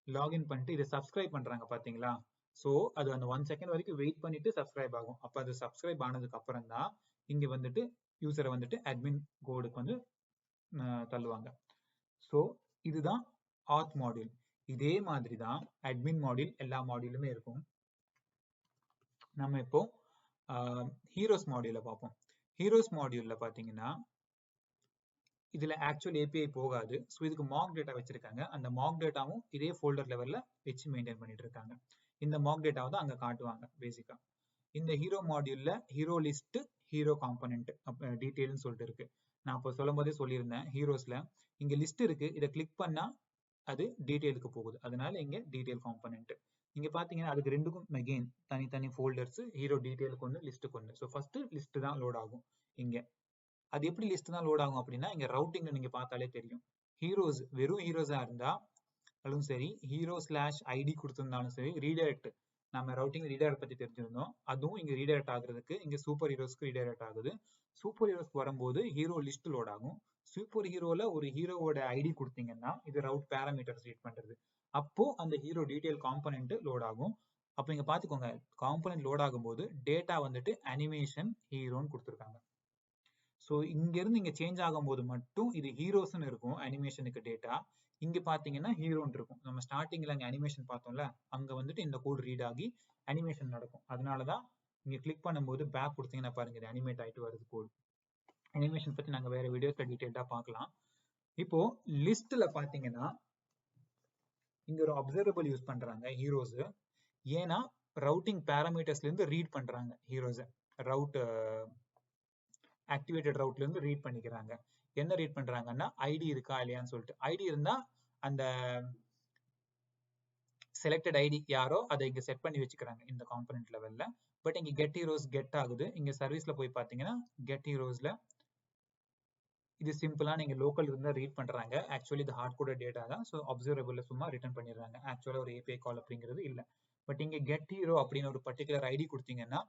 லாகின் பண்ணிட்டு இதை சப்ஸ்கிரைப் பண்றாங்க பாத்தீங்களா. ஸோ அது அந்த 1 செகண்ட் வரைக்கும் வெயிட் பண்ணிட்டு சப்ஸ்கிரைப் ஆகும். அப்ப அது சப்ஸ்கிரைப் ஆனதுக்கு அப்புறம் தான் இங்க வந்துட்டு யூசரை வந்துட்டு அட்மின் கோடுக்கு வந்து தள்ளுவாங்க. ஸோ இதுதான் ஆத் மாடியூல். இதே மாதிரி தான் அட்மின் மாடியூல் எல்லா மாடியூலுமே இருக்கும். நம்ம இப்போ ஹீரோஸ் மாடியூல பார்ப்போம். ஹீரோஸ் மாடியூல்ல பாத்தீங்கன்னா இதுல ஆக்சுவல் API போகாது. ஸோ இதுக்கு மாக் டேட்டா வச்சிருக்காங்க. அந்த மாக் டேட்டாவும் இதே ஃபோல்டர் லெவல்ல வச்சு மெயின்டைன் பண்ணிட்டு இருக்காங்க. இந்த மாக் டேட்டாவை தான் அங்க காட்டுவாங்க பேசிக்கா. இந்த ஹீரோ மாடியூல்ல ஹீரோ லிஸ்ட், ஹீரோ காம்பனன்ட் டீடைல்னு சொல்லிட்டு இருக்கு. நான் இப்போ சொல்லும் போதே சொல்லியிருந்தேன், ஹீரோஸ்ல இங்க லிஸ்ட் இருக்கு, இதை கிளிக் பண்ணா அது டீடைலுக்கு போகுது. அதனால இங்க டீடைல் காம்பனன்ட். இங்க பாத்தீங்கன்னா அதுக்கு ரெண்டுக்கும் அகெயின் தனித்தனி ஃபோல்டர்ஸ், ஹீரோ டீடைலுக்கு ஒன்று, லிஸ்ட்டுக்கு ஒன்று. ஸோ ஃபர்ஸ்ட் லிஸ்ட் தான் லோட் ஆகும் இங்க. அது எப்படி லிஸ்ட் தான் லோட் ஆகும் அப்படின்னா இங்க ரவுட்டிங்ல நீங்க பார்த்தாலே தெரியும். ஹீரோஸ் வெறும் ஹீரோஸா இருந்தா அதுவும் சரி, ஹீரோ ஸ்லாஷ் ஐடி கொடுத்திருந்தாலும் சரி, ரீடைரக்ட் நம்ம ரவுட்டிங் ரீடைரக்ட் பத்தி தெரிஞ்சிருந்தோம். அதுவும் இங்க ரீடைரக்ட் ஆகுறதுக்கு இங்க சூப்பர் ஹீரோஸ்க்கு ரீடைரக்ட் ஆகுது. சூப்பர் ஹீரோஸ்க்கு வரும்போது ஹீரோ லிஸ்ட் லோட் ஆகும். சூப்பர் ஹீரோல ஒரு ஹீரோவோட ஐடி கொடுத்தீங்கன்னா இது ரவுட் பேராமீட்டர்ஸ் ரீட் பண்றது. அப்போ அந்த ஹீரோ டீடைல் காம்பனன்ட் லோட் ஆகும். அப்ப இங்க பாத்துக்கோங்க, காம்பனன்ட் லோட் ஆகும்போது டேட்டா வந்துட்டு அனிமேஷன் ஹீரோன்னு கொடுத்துருக்காங்க. ஸோ இங்க இருந்து இங்க சேஞ்ச் ஆகும்போது மட்டும் இது ஹீரோஸ்ன்னு இருக்கும் அனிமேஷனுக்கு டேட்டா. இங்க பாத்தீங்கன்னா ஹீரோன்னு இருக்கும். நம்ம ஸ்டார்டிங்ல அங்க அனிமேஷன் பார்த்தோம்ல, அங்க வந்துட்டு இந்த கோட் ரீட் ஆகி அனிமேஷன் நடக்கும். அதனாலதான் இங்க கிளிக் பண்ணும்போது பேக் கொடுத்தீங்கன்னா பாருங்க, இது அனிமேட் ஆயிட்டு வருது கோட். அனிமேஷன் பத்தி நாங்க வேற வீடியோஸ்ல டீடைல்டா பார்க்கலாம். இப்போ லிஸ்ட்ல பாத்தீங்கன்னா இங்க ஒரு அப்சர்வபிள் யூஸ் பண்றாங்க ஹீரோஸ். ஏன்னா ரவுட்டிங் பேராமீட்டர்ஸ்ல இருந்து ரீட் பண்றாங்க ஹீரோஸ். ரவுட் ஆக்டிவேட்டட் ரவுட்ல இருந்து ரீட் பண்ணிக்கிறாங்க. என்ன ரீட் பண்றாங்கன்னா ஐடி இருக்கா இல்லையான்னு சொல்லிட்டு. ஐடி இருந்தா அந்த செலக்டட் ஐடி யாரோ அதை இங்க செட் பண்ணி வச்சுக்கிறாங்க இந்த காம்பனன்ட் லெவல்ல. பட் இங்க கெட் ஹீரோஸ் கெட் ஆகுது. இங்க சர்வீஸ்ல போய் பாத்தீங்கன்னா கெட் ஹீரோஸ்ல இது சிம்பிளா நீங்க லோக்கல் இருந்தா ரீட் பண்றாங்க. ஆக்சுவலி இது ஹார்ட் கோடட் டேட்டா தான். ஸோ அப்சர்வபிள்ல சும்மா ரிட்டர்ன் பண்ணிடுறாங்க. ஆக்சுவலா ஒரு ஏபிஐ கால் அப்படிங்கிறது இல்ல. பட் இங்க கெட் ஹீரோ அப்படின்னு ஒரு பர்டிகுலர் ஐடி கொடுத்தீங்கன்னா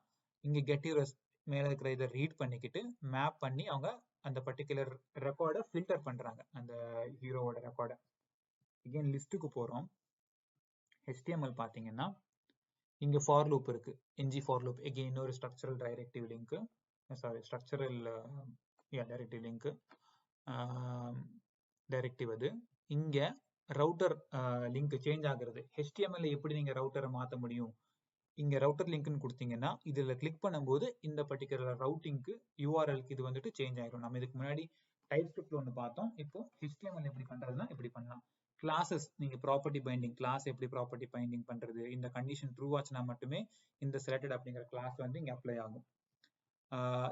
இங்க கெட் ஹீரோஸ் மேல இருக்கிற இதை ரீட் பண்ணிக்கிட்டு மேப் பண்ணி அவங்க அந்த பர்டிகுலர் ரெக்கார்டை ஃபில்டர் பண்றாங்க, அந்த ஹீரோவோட ரெக்கார்டை. அகைன் லிஸ்ட்டுக்கு போறோம். HTML பாத்தீங்கன்னா இங்க ஃபார் லூப் இருக்கு, ng ஃபார் லூப். அகைன் இன்னொரு structural directive link, sorry structural directive link directive. அது இங்க ரவுட்டர் லிங்க் சேஞ்ச் ஆகுறது. HTML எப்படி நீங்க ரவுட்டரை மாத்த முடியும்? இங்க ரவுட்டர் லிங்க்னு கொடுத்தீங்கன்னா இதுல கிளிக் பண்ணும்போது இந்த பர்டிகுலர் ரவுட்டிங்க்கு யூஆர்எல்க்கு இது வந்துட்டு சேஞ்ச் ஆயிடும். நம்ம இதுக்கு முன்னாடி டைப் ஸ்கிரிப்ட் ஒன்று பார்த்தோம். இப்போ HTML எப்படி பண்றதுன்னா இப்படி பண்ணலாம். கிளாஸஸ் நீங்க ப்ராப்பர்ட்டி பைண்டிங், கிளாஸ் எப்படி ப்ராப்பர்ட்டி பைண்டிங் பண்றது, இந்த கண்டிஷன் ட்ரூ ஆச்சுன்னா மட்டுமே இந்த செலக்டட் அப்படிங்கிற கிளாஸ் வந்து இங்க அப்ளை ஆகும்.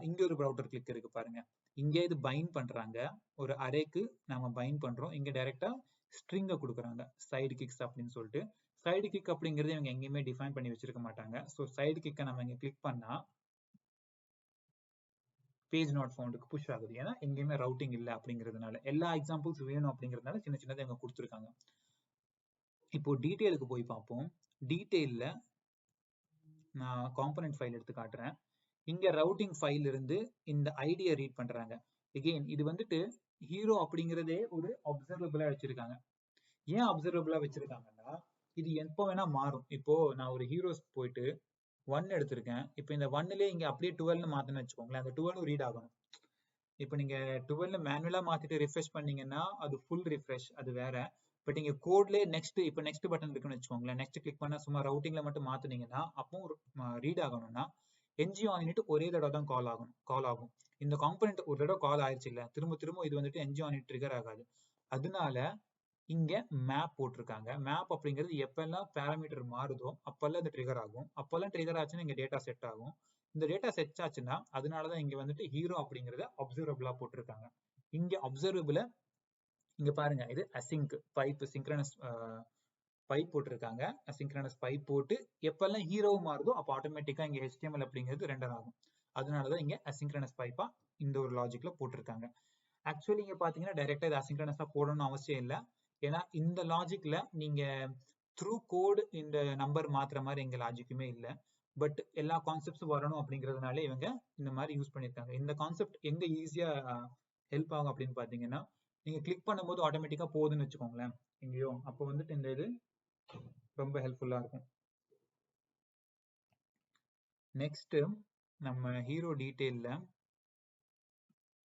இங்க ஒரு ரவுட்டர் கிளிக் இருக்கு பாருங்க. இங்கே இது பைண்ட் பண்றாங்க, ஒரு அரேக்கு நாம பைண்ட் பண்றோம். இங்க டைரக்டா ஸ்ட்ரிங்கை கொடுக்குறாங்க, சைடு கிக்ஸ் அப்படின்னு சொல்லிட்டு. சைடு கிக் அப்படிங்கிறது இவங்க எங்கேயுமே டிஃபைன் பண்ணி வச்சிருக்க மாட்டாங்க. ஸோ சைடு கிக்கை நம்ம இங்க கிளிக் பண்ணா பேஜ் நாட் ஃபவுண்டுக்கு புஷ் ஆகுது. ஏன்னா எங்கேயுமே ரவுட்டிங் இல்லை அப்படிங்கிறதுனால. எல்லா எக்ஸாம்பிள்ஸ் வேணும் அப்படிங்கிறதுனால சின்ன சின்னதை இவங்க கொடுத்துருக்காங்க. இப்போ டீட்டெயிலுக்கு போய் பார்ப்போம். டீட்டெயில்ல நான் காம்பனன்ட் ஃபைல் எடுத்து காட்டுறேன். இங்க ரவுட்டிங் ஃபைல் இருந்து இந்த ஐடியை ரீட் பண்றாங்க. அகெயின் இது வந்துட்டு ஹீரோ அப்படிங்கிறதே ஒரு அப்சர்வபிளா வச்சிருக்காங்க. ஏன் அப்சர்வபிளா வச்சிருக்காங்கன்னா இது எப்போ வேணா மாறும். இப்போ நான் ஒரு ஹீரோஸ் போயிட்டு 1 எடுத்திருக்கேன். இப்போ இந்த 1லே இங்க அப்படியே 12 மாத்தணும்னு வச்சுக்கோங்களேன், அந்த 12 ரீட் ஆகணும். இப்போ நீங்க 12 மேனுவலா மாத்திட்டு ரிஃப்ரெஷ் பண்ணீங்கன்னா அது ஃபுல் ரிஃப்ரெஷ், அது வேற. பட் இங்க கோட்லயே நெக்ஸ்ட், இப்போ நெக்ஸ்ட் பட்டன் இருக்குன்னு வச்சுக்கோங்களேன், நெக்ஸ்ட் கிளிக் பண்ணா சும்மா ரவுட்டிங்ல மட்டும் மாத்துனீங்கன்னா அப்போ ரீட் ஆகணும்னா ng on ஒரே தடவை தான் கால் ஆகும். இந்த காம்பனன்ட் ஒரு தடவை கால் ஆயிடுச்சு இல்ல, திரும்ப திரும்ப இது வந்துட்டு ng on ட்ரிகர் ஆகாது. அதனால இங்க மேப் போட்டிருக்காங்க. மேப் அப்படிங்கிறது எப்பெல்லாம் பேராமீட்டர் மாறுதோ அப்பெல்லாம் இது ட்ரிகர் ஆகும். அப்பெல்லாம் ட்ரிகர் ஆச்சுன்னா இங்க டேட்டா செட் ஆகும். இந்த டேட்டா செட் ஆச்சுன்னா அதனாலதான் இங்க வந்துட்டு ஹீரோ அப்படிங்கறத அப்சர்வபிளா போட்டிருக்காங்க. இங்க அப்சர்வபிள இங்க பாருங்க, இது அசிங்க் பைப், சிங்க்ரனஸ் பைப் போட்டிருக்காங்க. அசிங்க்ரனஸ் பைப் போட்டு எப்பெல்லாம் ஹீரோ மாறுதோ அப்போ ஆட்டோமேட்டிக்கா இங்க HTML அப்படிங்கிறது ரெண்டர் ஆகும். அதனாலதான் இங்க அசிங்க்ரனஸ் பைப்பா இந்த ஒரு லாஜிக்ல போட்டிருக்காங்க. ஆக்சுவலி இங்க பாத்தீங்கன்னா டைரக்டா இது அசிங்க்ரனஸா போடணும்னு அவசியம் இல்லை. ஏன்னா இந்த லாஜிக்ல நீங்க த்ரூ கோடு இந்த நம்பர் மாத்துற மாதிரி எங்க லாஜிக்குமே இல்லை. பட் எல்லா கான்செப்ட்ஸும் வரணும் அப்படிங்கிறதுனால இவங்க இந்த மாதிரி யூஸ் பண்ணியிருக்காங்க. இந்த கான்செப்ட் எங்க ஈஸியா ஹெல்ப் ஆகும் அப்படின்னு பாத்தீங்கன்னா, நீங்க கிளிக் பண்ணும்போது ஆட்டோமேட்டிக்கா போகுதுன்னு வச்சுக்கோங்களேன் எங்கேயோ, அப்போ வந்துட்டு இந்த இது ரொம்ப ஹெல்ப்ஃபுல்லா இருக்கும். நெக்ஸ்ட் நம்ம ஹீரோ டீடைல்ல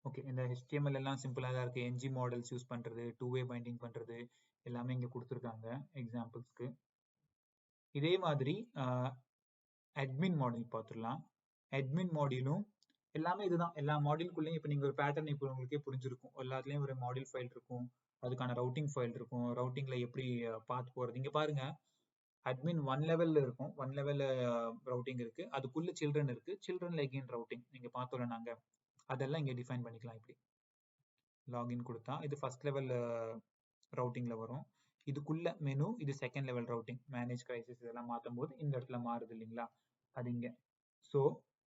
ஓகே, இந்த HTML எல்லாம் சிம்பிளா தான் இருக்கு. ng மாடல்ஸ் யூஸ் பண்றது, டூ வே பைண்டிங் பண்றது எல்லாமே இங்க கொடுத்துருக்காங்க எக்ஸாம்பிள்ஸ்க்கு. இதே மாதிரி அட்மின் மாடல் பார்த்துடலாம். அட்மின் மாடியூலும் எல்லாமே இதுதான். எல்லா மாடியூல்குள்ளேயும் இப்போ நீங்க ஒரு பேட்டர்ன் இப்போ உங்களுக்கே புரிஞ்சிருக்கும். எல்லாத்துலயும் ஒரு மாடியூல் ஃபைல் இருக்கும், அதுக்கான ரவுட்டிங் ஃபைல் இருக்கும். ரவுட்டிங்ல எப்படி பாத் போறது இங்க பாருங்க. அட்மின் 1 லெவல்ல இருக்கும், 1 லெவல்ல ரவுட்டிங் இருக்கு, அதுக்குள்ள சில்ட்ரன் இருக்கு, சில்ட்ரன்ல எகைன் ரவுட்டிங் நீங்க பார்த்தோம்ல நாங்க அதெல்லாம் இங்க டிஃபைன் பண்ணிக்கலாம். இப்படி லாகின் கொடுத்தா இது ஃபர்ஸ்ட் லெவல் ரவுட்டிங்ல வரும். இதுக்குள்ள மெனு, இது second level routing, manage crisis இதெல்லாம் மாற்றும் போது இந்த இடத்துல மாறுது இல்லைங்களா, அது இங்க. ஸோ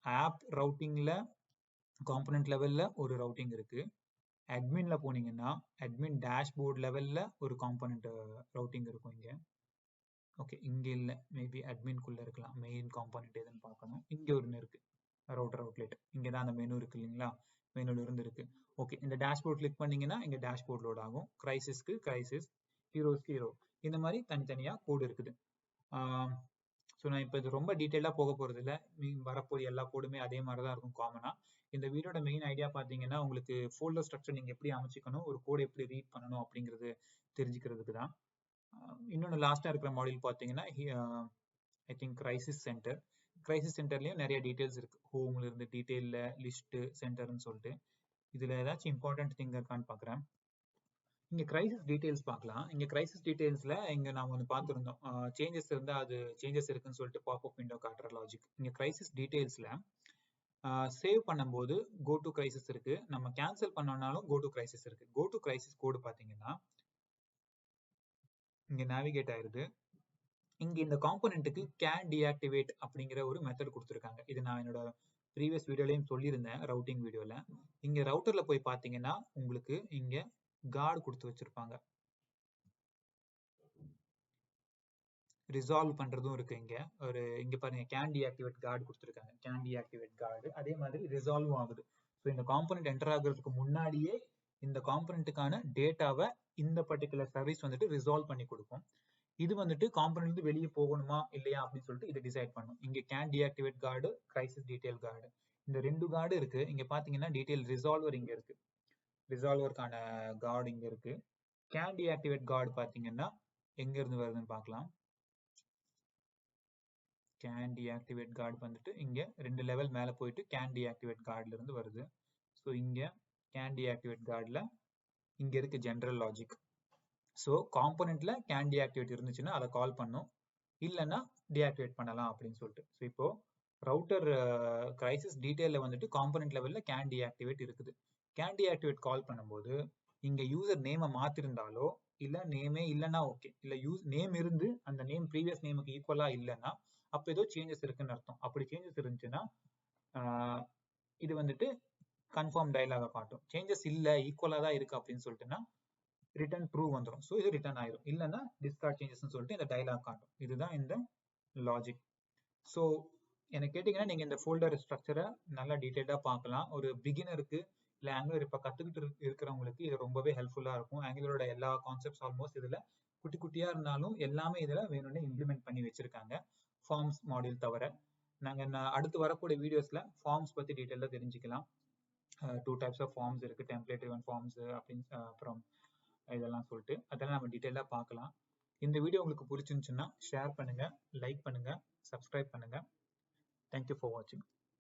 ஆப் ரவுட்டிங்ல காம்பனன்ட் லெவல்ல ஒரு ரவுட்டிங் இருக்கு. அட்மின்ல போனீங்கன்னா அட்மின் டேஷ்போர்ட் லெவல்ல ஒரு காம்பனன்ட் ரவுட்டிங் இருக்கும் இங்க. ஓகே, இங்க இல்ல, மேபி அட்மின்குள்ள இருக்கலாம். மெயின் காம்பனன்ட் எதுன்னு பார்க்கணும். இங்க ஒன்று இருக்கு, ரவுட்டர் அவுட்லெட். இங்க தான் அந்த மெனு இருக்கு இல்லைங்களா, மெனுல இருந்து இருக்கு. ஓகே, இந்த டேஷ்போர்ட் கிளிக் பண்ணீங்கன்னா இங்க டேஷ்போர்ட் லோட் ஆகும். கிரைசிஸ்க்கு கிரைசிஸ், ஹீரோஸ்க்கு ஹீரோ, இந்த மாதிரி தனித்தனியா கோடு இருக்குது. ஸோ நான் இப்போ இது ரொம்ப டீட்டெயிலாக போக போகிறது இல்லை. வரப்போது எல்லா கோடுமே அதே மாதிரி தான் இருக்கும் காமனாக. இந்த வீடியோட மெயின் ஐடியா பார்த்தீங்கன்னா உங்களுக்கு ஃபோல்டர் ஸ்ட்ரக்சர் நீங்கள் எப்படி அமைச்சிக்கணும், ஒரு கோடு எப்படி ரீட் பண்ணணும் அப்படிங்கிறது தெரிஞ்சுக்கிறதுக்கு தான். இன்னொன்று லாஸ்ட்டாக இருக்கிற மாடியூல் பார்த்தீங்கன்னா I think crisis centre. Crisis சென்டர்லேயும் நிறைய டீட்டெயில்ஸ் இருக்குது. ஹோம்ல இருந்து டீட்டெயிலில் லிஸ்ட்டு சென்டர்னு சொல்லிட்டு. இதில் ஏதாச்சும் இம்பார்ட்டன்ட் திங் இருக்கான்னு பார்க்குறேன். இங்க கிரைசிஸ் டீடைல்ஸ் பார்க்கலாம். இங்க கிரைசிஸ் டீடைல்ஸ்ல இங்க நாம ஒன்று பார்த்துருந்தோம், சேஞ்சஸ் இருந்தா அது சேஞ்சஸ் இருக்குன்னு சொல்லிட்டு பாப்அப் விண்டோ காட்டுற லாஜிக். இங்க கிரைசிஸ் டீடைல்ஸ்ல சேவ் பண்ணும்போது கோ டு கிரைசிஸ் இருக்கு, நம்ம கேன்சல் பண்ணோம்னாலும் கோ டு கிரைசிஸ் இருக்கு. கோ டு கிரைசிஸ் கோடு பாத்தீங்கன்னா இங்க நேவிகேட் ஆயிருது. இங்க இந்த காம்போனன்ட்டுக்கு கேன் டீஆக்டிவேட் அப்படிங்கிற ஒரு மெத்தட் கொடுத்துருக்காங்க. இது நான் என்னோட ப்ரீவியஸ் வீடியோலையும் சொல்லியிருந்தேன், ரவுட்டிங் வீடியோல. இங்க ரவுட்டர்ல போய் பாத்தீங்கன்னா உங்களுக்கு இங்க கார்டு கொடுத்து வச்சிருப்பாங்க. ரிசால்வ் பண்றதும் இருக்கு இங்க பாருங்க கேன் டீஆக்டிவேட் கார்டு கொடுத்துருக்காங்க. கேன் டீஆக்டிவேட் கார்டு அதே மாதிரி ரிசால்வும் ஆகுது. ஸோ இந்த காம்போனன்ட் என்டர் ஆகுறதுக்கு முன்னாடியே இந்த காம்போனன்ட்டுக்கான டேட்டாவை இந்த பர்டிகுலர் சர்வீஸ் வந்துட்டு ரிசால்வ் பண்ணி கொடுக்கும். இது வந்துட்டு காம்போனன்ட் வந்து வெளியே போகணுமா இல்லையா அப்படின்னு சொல்லிட்டு இதை டிசைட் பண்ணும். இங்க can deactivate card, crisis detail card, இந்த 2 கார்டு இருக்கு. இங்க பாத்தீங்கன்னா டீடைல் ரிசால்வர் இங்க இருக்கு. ரிசால்வருக்கான கார்டு இங்க இருக்கு. கேன் டீஆக்டிவேட் கார்டு பாத்தீங்கன்னா எங்க இருந்து வருதுன்னு பார்க்கலாம். கேன் டீஆக்டிவேட் கார்டு வந்துட்டு இங்க 2 லெவல் மேல போயிட்டு கேன் டீஆக்டிவேட் கார்டுல இருந்து வருது. ஸோ இங்க கேன் டீஆக்டிவேட் கார்டுல இங்க இருக்கு ஜெனரல் லாஜிக். ஸோ காம்போனன்ட்ல கேன் டீஆக்டிவேட் இருந்துச்சுன்னா அதை கால் பண்ணும், இல்லைன்னா டீஆக்டிவேட் பண்ணலாம் அப்படின்னு சொல்லிட்டு. ஸோ இப்போ ரவுட்டர் கிரைசிஸ் டீடைல்ல வந்துட்டு காம்போனன்ட் லெவல்ல கேன் டீஆக்டிவேட் இருக்குது. கேன் டீஆக்டிவேட் கால் பண்ணும்போது இங்க யூசர் நேமை மாத்திருந்தாலோ இல்ல நேமே இல்லைன்னா ஓகே, இல்ல நேம் இருந்து அந்த நேம் ப்ரீவியஸ் நேமுக்கு ஈக்குவலா இல்லைன்னா அப்ப ஏதோ சேஞ்சஸ் இருக்குன்னு அர்த்தம். அப்படி சேஞ்சஸ் இருந்துச்சுன்னா இது வந்துட்டு கன்ஃபார்ம் டயலாக காட்டும். சேஞ்சஸ் இல்ல ஈக்குவலா தான் இருக்கு அப்படின்னு சொல்லிட்டுன்னா ரிட்டர்ன் ட்ரூ வந்துடும். ஸோ இது ரிட்டர்ன் ஆயிரும். இல்லைன்னா டிஸ்கார்ட் சேஞ்சஸ்ன்னு சொல்லிட்டு இந்த டயலாக் காட்டும். இதுதான் இந்த லாஜிக். ஸோ எனக்கு கேட்டீங்கன்னா நீங்க இந்த ஃபோல்டர் ஸ்ட்ரக்சரை நல்லா டீடைல்டா பார்க்கலாம். ஒரு பிகினருக்கு இல்ல ஆங்குலர் இப்ப கத்துக்கிட்டு இருக்கிறவங்களுக்கு இது ரொம்பவே ஹெல்ப்ஃபுல்லா இருக்கும். ஆங்குலரோட எல்லா கான்செப்ட்ஸ் ஆல்மோஸ்ட் இதுல குட்டி குட்டியா இருந்தாலும் எல்லாமே இதுல வேணும்னு இம்ப்ளிமெண்ட் பண்ணி வச்சிருக்காங்க, ஃபார்ம்ஸ் மாடியூல் தவிர. நாங்க அடுத்து வரக்கூடிய வீடியோஸ்ல ஃபார்ம்ஸ் பத்தி டீடைலா தெரிஞ்சுக்கலாம். 2 டைப்ஸ் ஆஃப் ஃபார்ம்ஸ் இருக்கு, டெம்ப்ளேட் ட்ரிவன் ஃபார்ம்ஸ் அப்படின்னு அப்புறம் இதெல்லாம் சொல்லிட்டு அதெல்லாம் நம்ம டீடைலா பார்க்கலாம். இந்த வீடியோ உங்களுக்கு பிடிச்சிருந்துச்சுன்னா ஷேர் பண்ணுங்க, லைக் பண்ணுங்க, சப்ஸ்கிரைப் பண்ணுங்க. தேங்க்யூ ஃபார் வாட்சிங்.